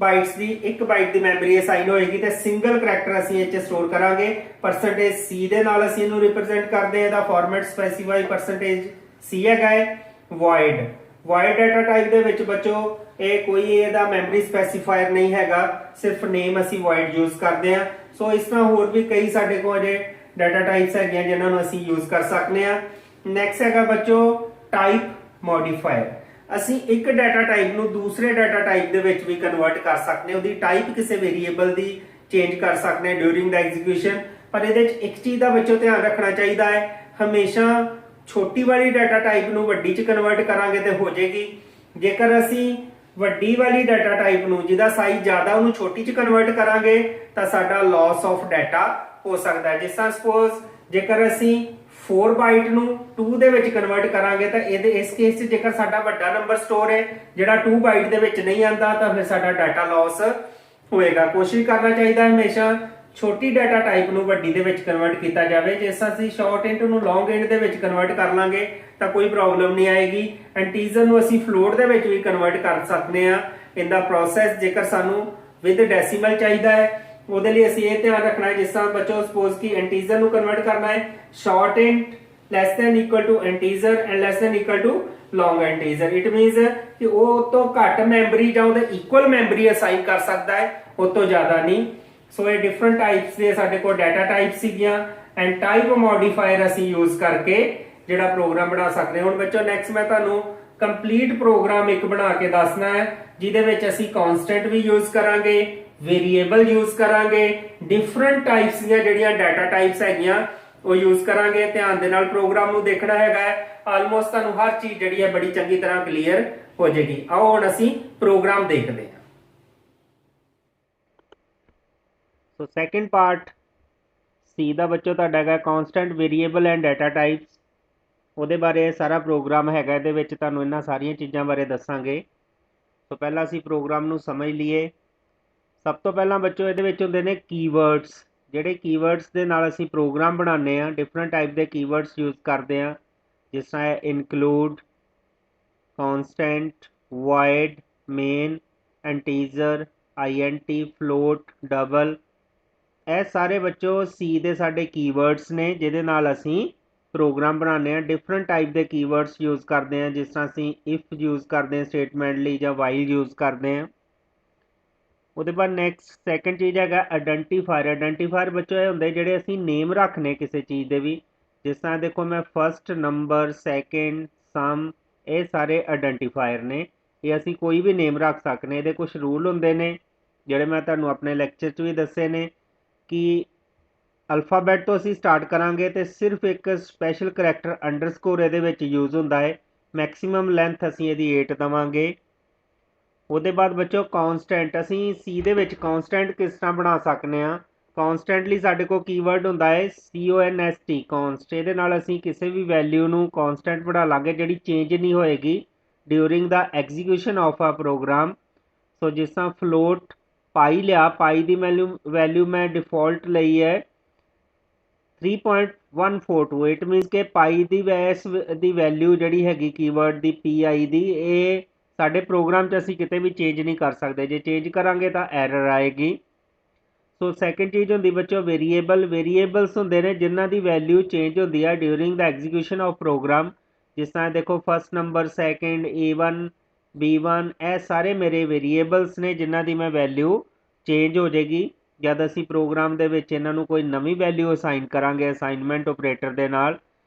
ਬਾਈਟਸ ਦੀ 1 ਬਾਈਟ ਦੀ ਮੈਮਰੀ ਅਸਾਈਨ ਹੋਏਗੀ ਤੇ ਸਿੰਗਲ ਕਰੈਕਟਰ ਅਸੀਂ ਇਹ ਚ ਸਟੋਰ ਕਰਾਂਗੇ। %c ਦੇ ਨਾਲ ਅਸੀਂ ਇਹਨੂੰ ਰਿਪਰੈਜ਼ੈਂਟ ਕਰਦੇ ਆ। ਇਹਦਾ ਫਾਰਮੈਟ ਸਪੈਸੀਫਾਈ %c ਹੈਗਾ ਹੈ। void ਡਾਟਾ ਟਾਈਪ ਦੇ ਵਿੱਚ ਬੱਚੋ ਇਹ ਕੋਈ ਇਹਦਾ ਮੈਮਰੀ ਸਪੈਸੀਫਾਇਰ ਨਹੀਂ ਹੈਗਾ, ਸਿਰਫ ਨੇਮ ਅਸੀਂ void ਯੂਜ਼ ਕਰਦੇ ਆ। ਸੋ ਇਸ ਤਰ੍ਹਾਂ ਹੋਰ ਵੀ ਕਈ ਸਾਡੇ ਕੋਲ ਅਜੇ ਡਾਟਾ ਟਾਈਪਸ ਹੈਗੀਆਂ ਜਿਨ੍ਹਾਂ ਨੂੰ ਅਸੀਂ ਯੂਜ਼ ਕਰ ਸਕਦੇ ਆ। ਨੈਕਸਟ ਹੈਗਾ ਬੱਚੋ ਟਾਈਪ ਮੋਡੀਫਾਇਰ। ਅਸੀਂ ਇੱਕ ਡਾਟਾ ਟਾਈਪ ਨੂੰ ਦੂਸਰੇ ਡਾਟਾ ਟਾਈਪ ਦੇ ਵਿੱਚ ਵੀ ਕਨਵਰਟ ਕਰ ਸਕਦੇ ਹਾਂ। ਉਹਦੀ ਟਾਈਪ ਕਿਸੇ ਵੇਰੀਏਬਲ ਦੀ ਚੇਂਜ ਕਰ ਸਕਦੇ ਹਾਂ ਡਿਊਰਿੰਗ ਦਾ ਐਗਜ਼ੀਕਿਊਸ਼ਨ। ਪਰ ਇਹਦੇ ਵਿੱਚ ਇੱਕ ਚੀਜ਼ ਦਾ ਬੱਚੋ ਧਿਆਨ ਰੱਖਣਾ ਚਾਹੀਦਾ ਹੈ, ਹਮੇਸ਼ਾ ਛੋਟੀ ਵਾਲੀ ਡਾਟਾ ਟਾਈਪ ਨੂੰ ਵੱਡੀ ਚ ਕਨਵਰਟ ਕਰਾਂਗੇ ਤੇ ਹੋ ਜਾਏਗੀ। ਜੇਕਰ ਅਸੀਂ ਵੱਡੀ ਵਾਲੀ ਡਾਟਾ ਟਾਈਪ ਨੂੰ ਜਿਹਦਾ ਸਾਈਜ਼ ਜ਼ਿਆਦਾ ਉਹਨੂੰ ਛੋਟੀ ਚ ਕਨਵਰਟ ਕਰਾਂਗੇ ਤਾਂ ਸਾਡਾ ਲਾਸ ਆਫ ਡਾਟਾ ਹੋ ਸਕਦਾ ਹੈ। ਜਿਸ ਤਰ੍ਹਾਂ ਸਪੋਜ਼ ਜੇਕਰ ਅਸੀਂ 4 ਬਾਈਟ ਨੂੰ 2 ਦੇ ਵਿੱਚ ਕਨਵਰਟ ਕਰਾਂਗੇ ਤਾਂ ਇਹਦੇ ਇਸ ਕੇਸ 'ਚ ਜੇਕਰ ਸਾਡਾ ਵੱਡਾ ਨੰਬਰ ਸਟੋਰ ਹੈ ਜਿਹੜਾ 2 ਬਾਈਟ ਦੇ ਵਿੱਚ ਨਹੀਂ ਆਂਦਾ ਤਾਂ ਫਿਰ ਸਾਡਾ ਡਾਟਾ ਲਾਸ ਹੋਏਗਾ। ਕੋਸ਼ਿਸ਼ ਕਰਨਾ ਚਾਹੀਦਾ ਹਮੇਸ਼ਾ ਛੋਟੀ ਡਾਟਾ ਟਾਈਪ ਨੂੰ ਵੱਡੀ ਦੇ ਵਿੱਚ ਕਨਵਰਟ ਕੀਤਾ ਜਾਵੇ। ਜੇ ਅਸੀਂ ਸ਼ਾਰਟ ਇੰਟ ਨੂੰ ਲੌਂਗ ਇੰਟ ਦੇ ਵਿੱਚ ਕਨਵਰਟ ਕਰ ਲਾਂਗੇ ਤਾਂ ਕੋਈ ਪ੍ਰੋਬਲਮ ਨਹੀਂ ਆਏਗੀ। ਇੰਟੀਜ਼ਰ ਨੂੰ ਅਸੀਂ ਫਲੋਟ ਦੇ ਵਿੱਚ ਵੀ ਕਨਵਰਟ ਕਰ ਸਕਦੇ ਆ ਇਨ ਦਾ ਪ੍ਰੋਸੈਸ। ਜੇਕਰ ਸਾਨੂੰ ਵਿਦ ਡੈਸੀਮਲ ਚਾਹੀਦਾ ਹੈ ਉਹਦੇ ਲਈ ਅਸੀਂ ਇਹ ਧਿਆਨ ਰੱਖਣਾ ਹੈ, ਜਿਸ ਤਰ੍ਹਾਂ ਬੱਚੋ ਸਪੋਜ਼ ਕਿ ਇੰਟੀਜ਼ਰ ਨੂੰ ਕਨਵਰਟ ਕਰਨਾ ਹੈ short int less than equal to integer and less than equal to long integer. It means ਕਿ ਉਹ ਤੋਂ ਘੱਟ ਮੈਮਰੀ ਜਾਂ ਉਹਦੇ ਇਕੁਅਲ ਮੈਮਰੀ ਅਸਾਈਨ ਕਰ ਸਕਦਾ ਹੈ, ਉਹ ਤੋਂ ਜ਼ਿਆਦਾ ਨਹੀਂ। ਸੋ ਇਹ ਡਿਫਰੈਂਟ ਟਾਈਪਸ ਦੇ ਸਾਡੇ ਕੋਲ ਡਾਟਾ ਟਾਈਪ ਸੀਗੀਆਂ ਐਂਡ ਟਾਈਪ ਮੋਡੀਫਾਇਰ ਅਸੀਂ ਯੂਜ਼ ਕਰਕੇ ਜਿਹੜਾ ਪ੍ਰੋਗਰਾਮ ਬਣਾ ਸਕਦੇ ਹਾਂ। ਹੁਣ ਬੱਚੋ ਨੈਕਸਟ ਮੈਂ ਤੁਹਾਨੂੰ ਕੰਪਲੀਟ ਪ੍ਰੋਗਰਾਮ ਇੱਕ ਬਣਾ ਕੇ ਦੱਸਣਾ ਹੈ ਜਿਹਦੇ ਵਿੱਚ ਅਸੀਂ ਕਨਸਟੈਂਟ ਵੀ ਯੂਜ਼ ਕਰਾਂਗੇ, ਵੇਰੀਏਬਲ ਯੂਜ਼ ਕਰਾਂਗੇ, ਡਿਫਰੈਂਟ ਟਾਈਪਸ ਦੀਆਂ ਜਿਹੜੀਆਂ ਡਾਟਾ ਟਾਈਪਸ ਹੈਗੀਆਂ ਉਹ ਯੂਜ਼ ਕਰਾਂਗੇ। ਧਿਆਨ ਦੇ ਨਾਲ ਪ੍ਰੋਗਰਾਮ ਨੂੰ ਦੇਖਣਾ ਹੈਗਾ। ਆਲਮੋਸਟ ਤੁਹਾਨੂੰ ਹਰ ਚੀਜ਼ ਜਿਹੜੀ ਹੈ ਬੜੀ ਚੰਗੀ ਤਰ੍ਹਾਂ ਕਲੀਅਰ ਹੋ ਜਾਏਗੀ। ਆਓ ਹੁਣ ਅਸੀਂ ਪ੍ਰੋਗਰਾਮ ਦੇਖਦੇ ਹਾਂ। ਸੋ ਸੈਕੰਡ ਪਾਰਟ ਸੀ ਦਾ ਬੱਚੋ ਤੁਹਾਡਾ ਹੈਗਾ constant, variable and data types. ਉਹਦੇ ਬਾਰੇ ਸਾਰਾ ਪ੍ਰੋਗਰਾਮ ਹੈਗਾ, ਇਹਦੇ ਵਿੱਚ ਤੁਹਾਨੂੰ ਇਹਨਾਂ ਸਾਰੀਆਂ ਚੀਜ਼ਾਂ ਬਾਰੇ ਦੱਸਾਂਗੇ। ਸੋ ਪਹਿਲਾਂ ਅਸੀਂ ਪ੍ਰੋਗਰਾਮ ਨੂੰ ਸਮਝ ਲਈਏ। ਸਭ ਤੋਂ ਪਹਿਲਾਂ ਬੱਚੋ ਇਹਦੇ ਵਿੱਚ ਹੁੰਦੇ ਨੇ ਕੀਵਰਡਸ, ਜਿਹੜੇ ਕੀਵਰਡਸ ਦੇ ਨਾਲ ਅਸੀਂ ਪ੍ਰੋਗਰਾਮ ਬਣਾਉਂਦੇ ਆ। ਡਿਫਰੈਂਟ ਟਾਈਪ ਦੇ ਕੀਵਰਡਸ ਯੂਜ਼ ਕਰਦੇ ਆ, ਜਿਸ ਤਰ੍ਹਾਂ include, constant, void, main, integer, INT, float, double. ਇਹ ਸਾਰੇ ਬੱਚੋ ਸੀ ਦੇ ਸਾਡੇ ਕੀਵਰਡਸ ਨੇ ਜਿਹਦੇ ਨਾਲ ਅਸੀਂ ਪ੍ਰੋਗਰਾਮ ਬਣਾਉਂਦੇ ਆ। ਡਿਫਰੈਂਟ ਟਾਈਪ ਦੇ ਕੀਵਰਡਸ ਯੂਜ਼ ਕਰਦੇ ਆ, ਜਿਸ ਤਰ੍ਹਾਂ ਅਸੀਂ ਇਫ ਯੂਜ਼ ਕਰਦੇ ਆ ਸਟੇਟਮੈਂਟ ਲਈ ਜਾਂ ਵਾਈਲ ਯੂਜ਼ ਕਰਦੇ ਆ। ਉਹਦੇ ਬਾਅਦ ਨੈਕਸਟ ਸੈਕੰਡ ਚੀਜ਼ ਹੈਗਾ ਆਇਡੈਂਟੀਫਾਇਰ। ਆਇਡੈਂਟੀਫਾਇਰ ਬੱਚੋ ਇਹ ਹੁੰਦੇ ਜਿਹੜੇ ਅਸੀਂ ਨੇਮ ਰੱਖਨੇ ਕਿਸੇ ਚੀਜ਼ ਦੇ ਵੀ, ਜਿਸ ਤਰ੍ਹਾਂ ਦੇਖੋ ਮੈਂ ਫਸਟ, ਨੰਬਰ, ਸੈਕਿੰਡ, ਸਮ, ਇਹ ਸਾਰੇ ਆਇਡੈਂਟੀਫਾਇਰ ਨੇ। ਇਹ ਅਸੀਂ ਕੋਈ ਵੀ ਨੇਮ ਰੱਖ ਸਕਦੇ। ਇਹਦੇ ਕੁਝ ਰੂਲ ਹੁੰਦੇ ਨੇ ਜਿਹੜੇ ਮੈਂ ਤੁਹਾਨੂੰ ਆਪਣੇ ਲੈਕਚਰ 'ਚ ਵੀ ਦੱਸੇ ਨੇ ਕਿ ਅਲਫਾਬੈਟ ਤੋਂ ਅਸੀਂ ਸਟਾਰਟ ਕਰਾਂਗੇ ਤੇ ਸਿਰਫ ਇੱਕ ਸਪੈਸ਼ਲ ਕਰੈਕਟਰ ਅੰਡਰਸਕੋਰ ਇਹਦੇ ਵਿੱਚ ਯੂਜ਼ ਹੁੰਦਾ ਹੈ। ਮੈਕਸਿਮਮ ਲੈਂਥ ਅਸੀਂ ਇਹਦੀ 8 ਦੇਵਾਂਗੇ। ਉਹਦੇ ਬਾਅਦ ਬੱਚੋ ਕਨਸਟੈਂਟ, ਅਸੀਂ ਸੀ ਦੇ ਵਿੱਚ ਕਨਸਟੈਂਟ ਕਿਸ ਤਰ੍ਹਾਂ ਬਣਾ ਸਕਦੇ ਹਾਂ। ਕਨਸਟੈਂਟ ਲਈ ਸਾਡੇ ਕੋਲ ਕੀਵਰਡ ਹੁੰਦਾ ਹੈ CONST, ਕਨਸਟ। ਇਹਦੇ ਨਾਲ ਅਸੀਂ ਕਿਸੇ ਵੀ ਵੈਲਿਊ ਨੂੰ ਕਨਸਟੈਂਟ ਬਣਾ ਲਾਂਗੇ ਜਿਹੜੀ ਚੇਂਜ ਨਹੀਂ ਹੋਏਗੀ ਡਿਊਰਿੰਗ ਦਾ ਐਗਜ਼ੀਕਿਊਸ਼ਨ ਆਫ ਆ ਪ੍ਰੋਗਰਾਮ। ਸੋ ਜਿਸ ਤਰ੍ਹਾਂ ਫਲੋਟ ਪਾਈ ਲਿਆ, ਪਾਈ ਦੀ ਵੈਲਿਊ ਮੈਂ ਡਿਫਾਲਟ ਲਈ ਹੈ 3.142। ਇਟ ਮੀਨਸ ਕਿ ਪਾਈ ਦੀ ਵੈਲਿਊ ਜਿਹੜੀ ਹੈਗੀ ਕੀਵਰਡ ਦੀ PI ਦੀ, ਇਹ ਸਾਡੇ ਪ੍ਰੋਗਰਾਮ 'ਚ ਅਸੀਂ ਕਿਤੇ ਵੀ ਚੇਂਜ ਨਹੀਂ ਕਰ ਸਕਦੇ। ਜੇ ਚੇਂਜ ਕਰਾਂਗੇ ਤਾਂ ਐਰਰ ਆਏਗੀ। ਸੋ ਸੈਕਿੰਡ ਚੀਜ਼ ਹੁੰਦੀ ਬੱਚੋ ਵੇਰੀਏਬਲ। ਵੇਰੀਏਬਲਸ ਹੁੰਦੇ ਨੇ ਜਿਨ੍ਹਾਂ ਦੀ ਵੈਲਿਊ ਚੇਂਜ ਹੁੰਦੀ ਆ during the execution of program. ਜਿਸ ਤਰ੍ਹਾਂ ਦੇਖੋ first number, second, A1, B1, ਇਹ ਸਾਰੇ ਮੇਰੇ ਵੇਰੀਏਬਲਸ ਨੇ ਜਿਨ੍ਹਾਂ ਦੀ ਮੈਂ ਵੈਲਿਊ ਚੇਂਜ ਹੋ ਜਾਏਗੀ ਜਦ ਅਸੀਂ ਪ੍ਰੋਗਰਾਮ ਦੇ ਵਿੱਚ ਇਹਨਾਂ ਨੂੰ ਕੋਈ ਨਵੀਂ ਵੈਲਿਊ ਅਸਾਈਨ ਕਰਾਂਗੇ ਅਸਾਈਨਮੈਂਟ ਆਪਰੇਟਰ ਦੇ ਨਾਲ।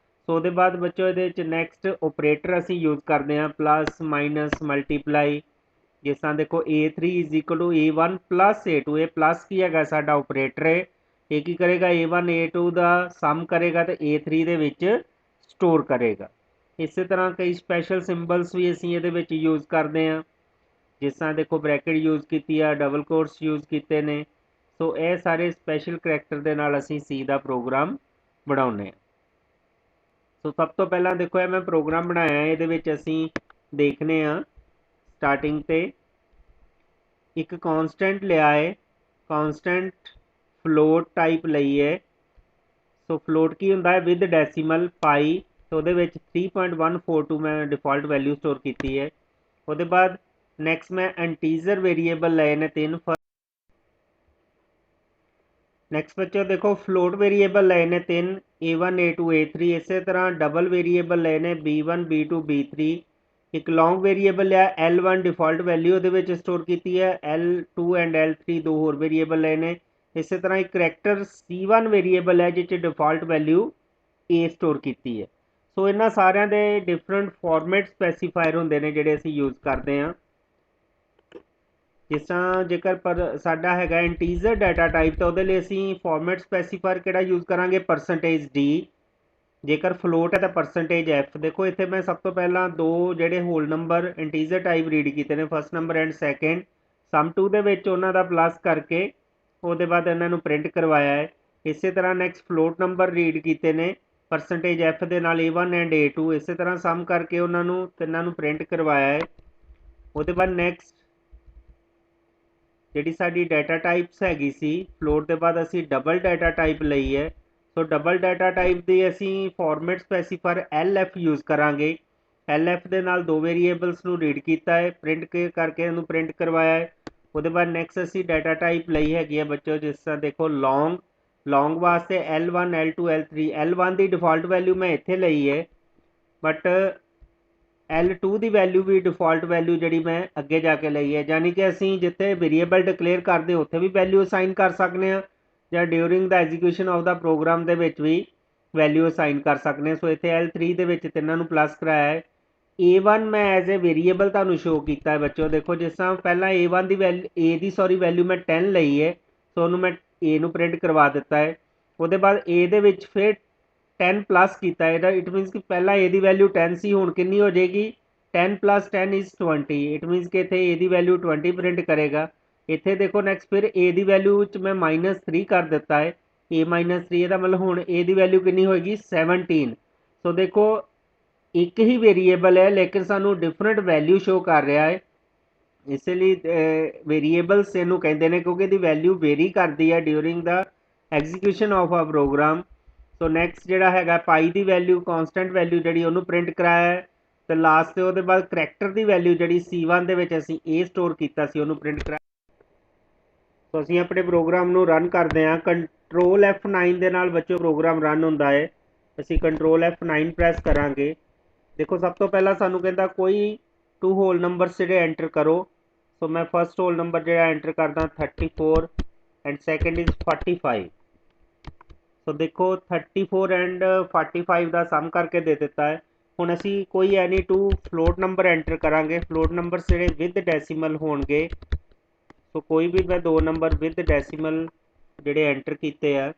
ਸੋ ਉਹਦੇ ਬਾਅਦ ਬੱਚੋ ਇਹਦੇ ਵਿੱਚ ਨੈਕਸਟ ਆਪਰੇਟਰ ਅਸੀਂ ਯੂਜ਼ ਕਰਦੇ ਹਾਂ ਪਲੱਸ, ਮਾਈਨਸ, ਮਲਟੀਪਲਾਈ। ਜਿਸ ਤਰ੍ਹਾਂ ਦੇਖੋ A3 is equal to A1 plus A2। ਇਹ ਪਲੱਸ ਕੀ ਹੈਗਾ ਸਾਡਾ ਆਪਰੇਟਰ ਹੈ। ਇਹ ਕੀ ਕਰੇਗਾ A1 A2 ਦਾ ਸਮ ਕਰੇਗਾ ਤੇ A3 ਦੇ ਵਿੱਚ ਸਟੋਰ ਕਰੇਗਾ। ਇਸੇ ਤਰ੍ਹਾਂ ਕਈ ਸਪੈਸ਼ਲ ਸਿੰਬਲਸ ਵੀ ਅਸੀਂ ਇਹਦੇ ਵਿੱਚ ਯੂਜ਼ ਕਰਦੇ ਹਾਂ, ਜਿਸ ਤਰ੍ਹਾਂ ਦੇਖੋ ਬ੍ਰੈਕਟ ਯੂਜ਼ ਕੀਤੀ ਆ, ਡਬਲ ਕੋਟਸ ਯੂਜ਼ ਕੀਤੇ ਨੇ। ਸੋ ਇਹ ਸਾਰੇ ਸਪੈਸ਼ਲ ਕਰੈਕਟਰ ਦੇ ਨਾਲ ਅਸੀਂ ਸੀ ਦਾ ਪ੍ਰੋਗਰਾਮ ਬਣਾਉਂਦੇ ਹਾਂ। ਸੋ ਸਭ ਤੋਂ ਪਹਿਲਾਂ ਦੇਖੋ ਇਹ ਮੈਂ ਪ੍ਰੋਗਰਾਮ ਬਣਾਇਆ, ਇਹਦੇ ਵਿੱਚ ਅਸੀਂ ਦੇਖਨੇ ਆ ਸਟਾਰਟਿੰਗ ਤੇ ਇੱਕ ਕਨਸਟੈਂਟ ਲਿਆ ਹੈ, ਕਨਸਟੈਂਟ ਫਲੋਟ ਟਾਈਪ ਲਈ ਹੈ। ਸੋ ਫਲੋਟ ਕੀ ਹੁੰਦਾ ਹੈ ਵਿਦ ਡੈਸੀਮਲ ਪਾਈ। ਸੋ ਉਹਦੇ ਵਿੱਚ 3.142 ਮੈਂ ਡਿਫਾਲਟ ਵੈਲਿਊ ਸਟੋਰ ਕੀਤੀ ਹੈ। ਉਹਦੇ ਬਾਅਦ ਨੈਕਸਟ ਮੈਂ ਇੰਟੀਜ਼ਰ ਵੇਰੀਏਬਲ ਲਏ ਨੇ 3। ਨੈਕਸਟ ਬੱਚੋ ਦੇਖੋ ਫਲੋਟ ਵੇਰੀਏਬਲ ਲਏ ਨੇ 3, A1 A2 A3। ਇਸੇ ਤਰ੍ਹਾਂ ਡਬਲ ਵੇਰੀਏਬਲ ਲਏ ਨੇ B1 B2 B3। ਇੱਕ ਲੌਂਗ ਵੇਰੀਏਬਲ ਲਿਆ L1 ਡਿਫਾਲਟ ਵੈਲਿਊ ਉਹਦੇ ਵਿੱਚ ਸਟੋਰ ਕੀਤੀ ਹੈ। L2 ਐਂਡ L3 ਦੋ ਹੋਰ ਵੇਰੀਏਬਲ ਲਏ ਨੇ। ਇਸੇ ਤਰ੍ਹਾਂ ਇੱਕ ਕਰੈਕਟਰ C1 ਵੇਰੀਏਬਲ ਹੈ ਜਿਸ 'ਚ ਡਿਫਾਲਟ ਵੈਲਿਊ A ਸਟੋਰ ਕੀਤੀ ਹੈ। ਸੋ ਇਹਨਾਂ ਸਾਰਿਆਂ ਦੇ ਡਿਫਰੈਂਟ ਫਾਰਮੈਟ ਸਪੈਸੀਫਾਇਰ ਹੁੰਦੇ ਨੇ ਜਿਹੜੇ ਅਸੀਂ ਯੂਜ਼ ਕਰਦੇ ਹਾਂ। ਜਿਸ ਤਰ੍ਹਾਂ ਜੇਕਰ ਪਰ ਸਾਡਾ ਹੈਗਾ ਇੰਟੀਜ਼ਰ ਡਾਟਾ ਟਾਈਪ ਤਾਂ ਉਹਦੇ ਲਈ ਅਸੀਂ ਫਾਰਮੈਟ ਸਪੈਸੀਫਾਇਰ ਕਿਹੜਾ ਯੂਜ਼ ਕਰਾਂਗੇ %D। ਜੇਕਰ ਫਲੋਟ ਹੈ ਤਾਂ %F। ਦੇਖੋ ਇੱਥੇ ਮੈਂ ਸਭ ਤੋਂ ਪਹਿਲਾਂ ਦੋ ਜਿਹੜੇ whole number integer type read ਕੀਤੇ ਨੇ, first number and second. Sum 2 ਦੇ ਵਿੱਚ ਉਹਨਾਂ ਦਾ ਪਲੱਸ ਕਰਕੇ ਉਹਦੇ ਬਾਅਦ ਇਹਨਾਂ ਨੂੰ ਪ੍ਰਿੰਟ ਕਰਵਾਇਆ ਹੈ। ਇਸੇ ਤਰ੍ਹਾਂ ਨੈਕਸਟ ਫਲੋਟ ਨੰਬਰ ਰੀਡ ਕੀਤੇ ਨੇ परसेंटेज एफ ਦੇ ਨਾਲ A1 ਐਂਡ A2 ਇਸੇ ਤਰ੍ਹਾਂ ਸਮ ਕਰਕੇ ਉਹਨਾਂ ਨੂੰ ਤਿੰਨਾਂ ਨੂੰ ਪ੍ਰਿੰਟ ਕਰਵਾਇਆ ਹੈ। ਉਹਦੇ ਬਾਅਦ ਨੈਕਸਟ ਜਿਹੜੀ ਸਾਡੀ ਡਾਟਾ ਟਾਈਪਸ ਹੈਗੀ ਸੀ ਫਲੋਟ ਦੇ ਬਾਅਦ ਅਸੀਂ ਡਬਲ ਡਾਟਾ ਟਾਈਪ ਲਈ ਹੈ। ਸੋ ਡਬਲ ਡਾਟਾ ਟਾਈਪ ਦੀ ਅਸੀਂ ਫਾਰਮੈਟ ਸਪੈਸੀਫਾਇਰ LF ਯੂਜ਼ ਕਰਾਂਗੇ। LF ਦੇ ਨਾਲ ਦੋ ਵੇਰੀਏਬਲਸ ਨੂੰ ਰੀਡ ਕੀਤਾ ਹੈ, ਪ੍ਰਿੰਟ ਕਰਕੇ ਇਹਨੂੰ ਪ੍ਰਿੰਟ ਕਰਵਾਇਆ ਹੈ। ਉਹਦੇ ਬਾਅਦ ਨੈਕਸਟ ਅਸੀਂ ਡਾਟਾ ਟਾਈਪ ਲਈ ਹੈਗੀ ਹੈ ਬੱਚੋ, ਜਿਸ ਤਰ੍ਹਾਂ ਦੇਖੋ ਲੌਂਗ ਵਾਸਤੇ L1 L2 L3 L1 ਦੀ ਡਿਫਾਲਟ ਵੈਲਿਊ ਮੈਂ ਇੱਥੇ ਲਈ ਹੈ, but L2 the value we default value ਜਿਹੜੀ ਮੈਂ ਅੱਗੇ ਜਾ ਕੇ ਲਈ ਹੈ, ਯਾਨੀ ਕਿ ਅਸੀਂ ਜਿੱਥੇ ਵੇਰੀਏਬਲ ਡਿਕਲੇਅਰ ਕਰਦੇ ਉੱਥੇ ਵੀ ਵੈਲਿਊ ਅਸਾਈਨ ਕਰ ਸਕਦੇ ਹਾਂ ਜਾਂ during the execution of the program ਦੇ ਵਿੱਚ ਵੀ ਵੈਲਿਊ ਅਸਾਈਨ ਕਰ ਸਕਦੇ ਹਾਂ। ਸੋ ਇੱਥੇ L3 ਦੇ ਵਿੱਚ ਤਿੰਨਾਂ ਨੂੰ ਪਲੱਸ ਕਰਾਇਆ ਹੈ। A1 ਮੈਂ ਐਜ਼ ਏ ਵੇਰੀਏਬਲ ਤੁਹਾਨੂੰ ਸ਼ੋ ਕੀਤਾ ਹੈ ਬੱਚੋ, ਦੇਖੋ ਜਿਸ ਤਰ੍ਹਾਂ ਪਹਿਲਾਂ A1 ਦੀ ਵੈਲਿਊ ਮੈਂ 10 ਲਈ ਹੈ, ਸੋ ਉਹਨੂੰ ਮੈਂ A ਨੂੰ ਪ੍ਰਿੰਟ ਕਰਵਾ ਦਿੱਤਾ ਹੈ। ਉਹਦੇ ਬਾਅਦ A ਦੇ ਵਿੱਚ ਫਿਰ 10 ਪਲੱਸ ਕੀਤਾ ਇਹਦਾ, ਇਟ ਮੀਨਸ ਕਿ ਪਹਿਲਾਂ A ਦੀ ਵੈਲਿਊ 10 ਸੀ, ਹੁਣ ਕਿੰਨੀ ਹੋ ਜਾਏਗੀ 10 + 10 = 20। ਇਟ ਮੀਨਸ ਕਿ ਇੱਥੇ A ਦੀ ਵੈਲਿਊ 20 ਪ੍ਰਿੰਟ ਕਰੇਗਾ। ਇੱਥੇ ਦੇਖੋ ਨੈਕਸਟ ਫਿਰ A ਦੀ ਵੈਲਿਊ ਵਿੱਚ ਮੈਂ -3 ਕਰ ਦਿੱਤਾ ਹੈ, A -3 ਇਹਦਾ ਮਤਲਬ ਹੁਣ A ਦੀ ਵੈਲਿਊ ਕਿੰਨੀ ਹੋਏਗੀ 17। ਸੋ ਦੇਖੋ ਇੱਕ ਹੀ ਵੇਰੀਏਬਲ ਹੈ ਲੇਕਿਨ ਸਾਨੂੰ ਡਿਫਰੈਂਟ ਵੈਲਿਊ ਸ਼ੋ ਕਰ ਰਿਹਾ ਹੈ। ਇਸ ਲਈ ਵੇਰੀਏਬਲਸ ਇਹਨੂੰ ਕਹਿੰਦੇ ਨੇ ਕਿਉਂਕਿ ਇਹਦੀ ਵੈਲਿਊ ਵੇਰੀ ਕਰਦੀ ਹੈ ਡਿਊਰਿੰਗ ਦਾ ਐਗਜ਼ੀਕਿਊਸ਼ਨ ਆਫ ਆ ਪ੍ਰੋਗਰਾਮ। ਸੋ ਨੈਕਸਟ ਜਿਹੜਾ ਹੈਗਾ ਪਾਈ ਦੀ ਵੈਲਿਊ ਕਾਂਸਟੈਂਟ ਵੈਲਿਊ ਜਿਹੜੀ ਉਹਨੂੰ ਪ੍ਰਿੰਟ ਕਰਾਇਆ ਹੈ, ਤੇ ਲਾਸਟ ਤੇ ਉਹਦੇ ਬਾਅਦ ਕਰੈਕਟਰ ਦੀ ਵੈਲਿਊ ਜਿਹੜੀ C1 ਦੇ ਵਿੱਚ ਅਸੀਂ A ਸਟੋਰ ਕੀਤਾ ਸੀ ਉਹਨੂੰ ਪ੍ਰਿੰਟ ਕਰਾਇਆ। ਸੋ ਅਸੀਂ ਆਪਣੇ ਪ੍ਰੋਗਰਾਮ ਨੂੰ ਰਨ ਕਰਦੇ ਹਾਂ, ਕੰਟਰੋਲ F9 ਦੇ ਨਾਲ ਬੱਚੋ ਪ੍ਰੋਗਰਾਮ ਰਨ ਹੁੰਦਾ ਹੈ। ਅਸੀਂ ਕੰਟਰੋਲ F9 ਪ੍ਰੈਸ ਕਰਾਂਗੇ। ਦੇਖੋ ਸਭ ਤੋਂ ਪਹਿਲਾਂ ਸਾਨੂੰ ਕਹਿੰਦਾ ਕੋਈ 2 ਹੋਲ ਨੰਬਰਸ ਜਿਹੜੇ ਐਂਟਰ ਕਰੋ। ਸੋ ਮੈਂ ਫਸਟ ਹੋਲ ਨੰਬਰ ਜਿਹੜਾ ਐਂਟਰ ਕਰਦਾ 34 ਐਂਡ ਸੈਕੰਡ ਇਜ਼ 45। ਸੋ ਦੇਖੋ 34 ਐਂਡ 45 ਦਾ ਸਮ ਕਰਕੇ ਦੇ ਦਿੱਤਾ ਹੈ। ਹੁਣ ਅਸੀਂ ਕੋਈ ਐਨੀ 2 ਫਲੋਟ ਨੰਬਰ ਐਂਟਰ ਕਰਾਂਗੇ, ਫਲੋਟ ਨੰਬਰ ਜਿਹੜੇ ਵਿਦ ਡੈਸੀਮਲ ਹੋਣਗੇ। ਸੋ ਕੋਈ ਵੀ ਮੈਂ 2 ਨੰਬਰ ਵਿਦ ਡੈਸੀਮਲ ਜਿਹੜੇ ਐਂਟਰ ਕੀਤੇ ਆ।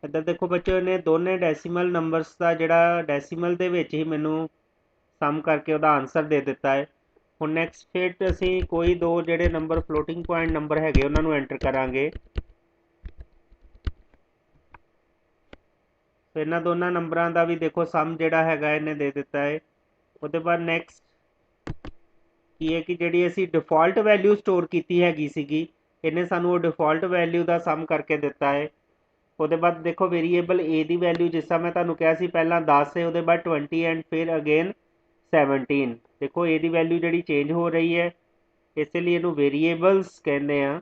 ਇੱਧਰ ਦੇਖੋ ਬੱਚੋ ਇਹਨੇ ਦੋਨੇ ਡੈਸੀਮਲ ਨੰਬਰਸ ਦਾ ਜਿਹੜਾ ਡੈਸੀਮਲ ਦੇ ਵਿੱਚ ਹੀ ਮੈਨੂੰ ਸਮ ਕਰਕੇ ਉਹਦਾ ਆਨਸਰ ਦੇ ਦਿੱਤਾ ਹੈ। ਹੁਣ ਨੈਕਸਟ ਫਿਰ ਅਸੀਂ ਕੋਈ ਦੋ ਜਿਹੜੇ ਨੰਬਰ ਫਲੋਟਿੰਗ ਪੁਆਇੰਟ ਨੰਬਰ ਹੈਗੇ ਉਹਨਾਂ ਨੂੰ ਐਂਟਰ ਕਰਾਂਗੇ। ਸੋ ਇਹਨਾਂ ਦੋਨਾਂ ਨੰਬਰਾਂ ਦਾ ਵੀ ਦੇਖੋ ਸਮ ਜਿਹੜਾ ਹੈਗਾ ਇਹਨੇ ਦੇ ਦਿੱਤਾ ਹੈ। ਉਹਦੇ ਬਾਅਦ ਨੈਕਸਟ ਕੀ ਹੈ ਕਿ ਜਿਹੜੀ ਅਸੀਂ ਡਿਫਾਲਟ ਵੈਲਿਊ ਸਟੋਰ ਕੀਤੀ ਹੈਗੀ ਸੀਗੀ, ਇਹਨੇ ਸਾਨੂੰ ਉਹ ਡਿਫਾਲਟ ਵੈਲਿਊ ਦਾ ਸਮ ਕਰਕੇ ਦਿੱਤਾ ਹੈ। ਉਹਦੇ ਬਾਅਦ ਦੇਖੋ ਵੇਰੀਏਬਲ A ਦੀ ਵੈਲਿਊ ਜਿਸ ਤਰ੍ਹਾਂ ਮੈਂ ਤੁਹਾਨੂੰ ਕਿਹਾ ਸੀ ਪਹਿਲਾਂ 10 ਹੈ, ਉਹਦੇ ਬਾਅਦ 20 ਐਂਡ ਫਿਰ ਅਗੇਨ 17। ਦੇਖੋ A ਦੀ ਵੈਲਿਊ ਜਿਹੜੀ ਚੇਂਜ ਹੋ ਰਹੀ ਹੈ, ਇਸ ਲਈ ਇਹਨੂੰ ਵੇਰੀਏਬਲਸ ਕਹਿੰਦੇ ਆ।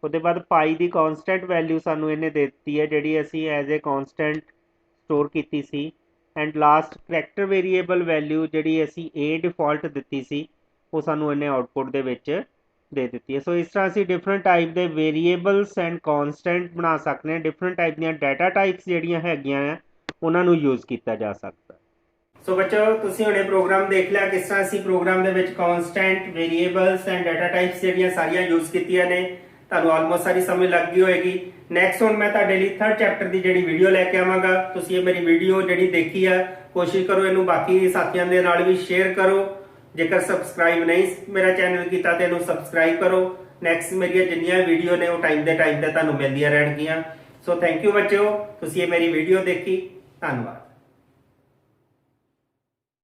ਉਹਦੇ ਬਾਅਦ ਪਾਈ ਦੀ ਕਾਂਸਟੈਂਟ ਵੈਲਿਊ ਸਾਨੂੰ ਇਹਨੇ ਦੇ ਦਿੱਤੀ ਹੈ ਜਿਹੜੀ ਅਸੀਂ ਐਜ਼ ਏ ਕਾਂਸਟੈਂਟ ਸਟੋਰ ਕੀਤੀ ਸੀ। And last character variable value ਜਿਹੜੀ ਅਸੀਂ A ਡਿਫਾਲਟ ਦਿੱਤੀ ਸੀ ਉਹ ਸਾਨੂੰ ਇਹਨੇ ਆਊਟਪੁੱਟ ਦੇ ਵਿੱਚ ਦੇ ਦਿੱਤੀ ਹੈ। ਸੋ ਇਸ ਤਰ੍ਹਾਂ ਅਸੀਂ ਡਿਫਰੈਂਟ ਟਾਈਪ ਦੇ ਵੇਰੀਏਬਲਸ ਐਂਡ ਕਾਂਸਟੈਂਟ ਬਣਾ ਸਕਦੇ ਹਾਂ। ਡਿਫਰੈਂਟ ਟਾਈਪ ਦੀਆਂ ਡਾਟਾ ਟਾਈਪਸ ਜਿਹੜੀਆਂ ਹੈਗੀਆਂ ਆ ਉਹਨਾਂ ਨੂੰ ਯੂਜ਼ ਕੀਤਾ ਜਾ ਸਕਦਾ। ਸੋ ਬੱਚੋ ਤੁਸੀਂ ਹੁਣੇ ਪ੍ਰੋਗਰਾਮ ਦੇਖ ਲਿਆ ਕਿਸ ਤਰ੍ਹਾਂ ਅਸੀਂ ਪ੍ਰੋਗਰਾਮ ਦੇ ਵਿੱਚ constant variables and data types ਜਿਹੜੀਆਂ ਸਾਰੀਆਂ ਯੂਜ਼ ਕੀਤੀਆਂ ਨੇ। ਤੁਹਾਨੂੰ ਆਲਮੋਸਟ ਸਾਰੀ ਸਮਝ ਲੱਗ ਗਈ ਹੋਏਗੀ। ਨੈਕਸਟ ਹੁਣ ਮੈਂ ਤੁਹਾਡੇ ਲਈ 3rd ਚੈਪਟਰ ਦੀ ਜਿਹੜੀ ਵੀਡੀਓ ਲੈ ਕੇ ਆਵਾਂਗਾ। ਤੁਸੀਂ ਇਹ ਮੇਰੀ ਵੀਡੀਓ ਜਿਹੜੀ ਦੇਖੀ ਆ ਕੋਸ਼ਿਸ਼ ਕਰੋ ਇਹਨੂੰ ਬਾਕੀ ਸਾਥੀਆਂ ਦੇ ਨਾਲ ਵੀ ਸ਼ੇਅਰ ਕਰੋ। ਜੇਕਰ ਸਬਸਕ੍ਰਾਈਬ ਨਹੀਂ ਮੇਰਾ ਚੈਨਲ ਕੀਤਾ ਤੇ ਇਹਨੂੰ ਸਬਸਕ੍ਰਾਈਬ ਕਰੋ। ਨੈਕਸਟ ਮੇਰੀਆਂ ਜਿੰਨੀਆਂ ਵੀਡੀਓ ਨੇ ਉਹ ਟਾਈਮ ਤੇ ਤੁਹਾਨੂੰ ਮਿਲਦੀਆਂ ਰਹਿਣਗੀਆਂ। ਸੋ ਥੈਂਕ ਯੂ ਬੱਚਿਓ, ਤੁਸੀਂ ਇਹ ਮੇਰੀ ਵੀਡੀਓ ਦੇਖੀ। ਧੰਨਵਾਦ।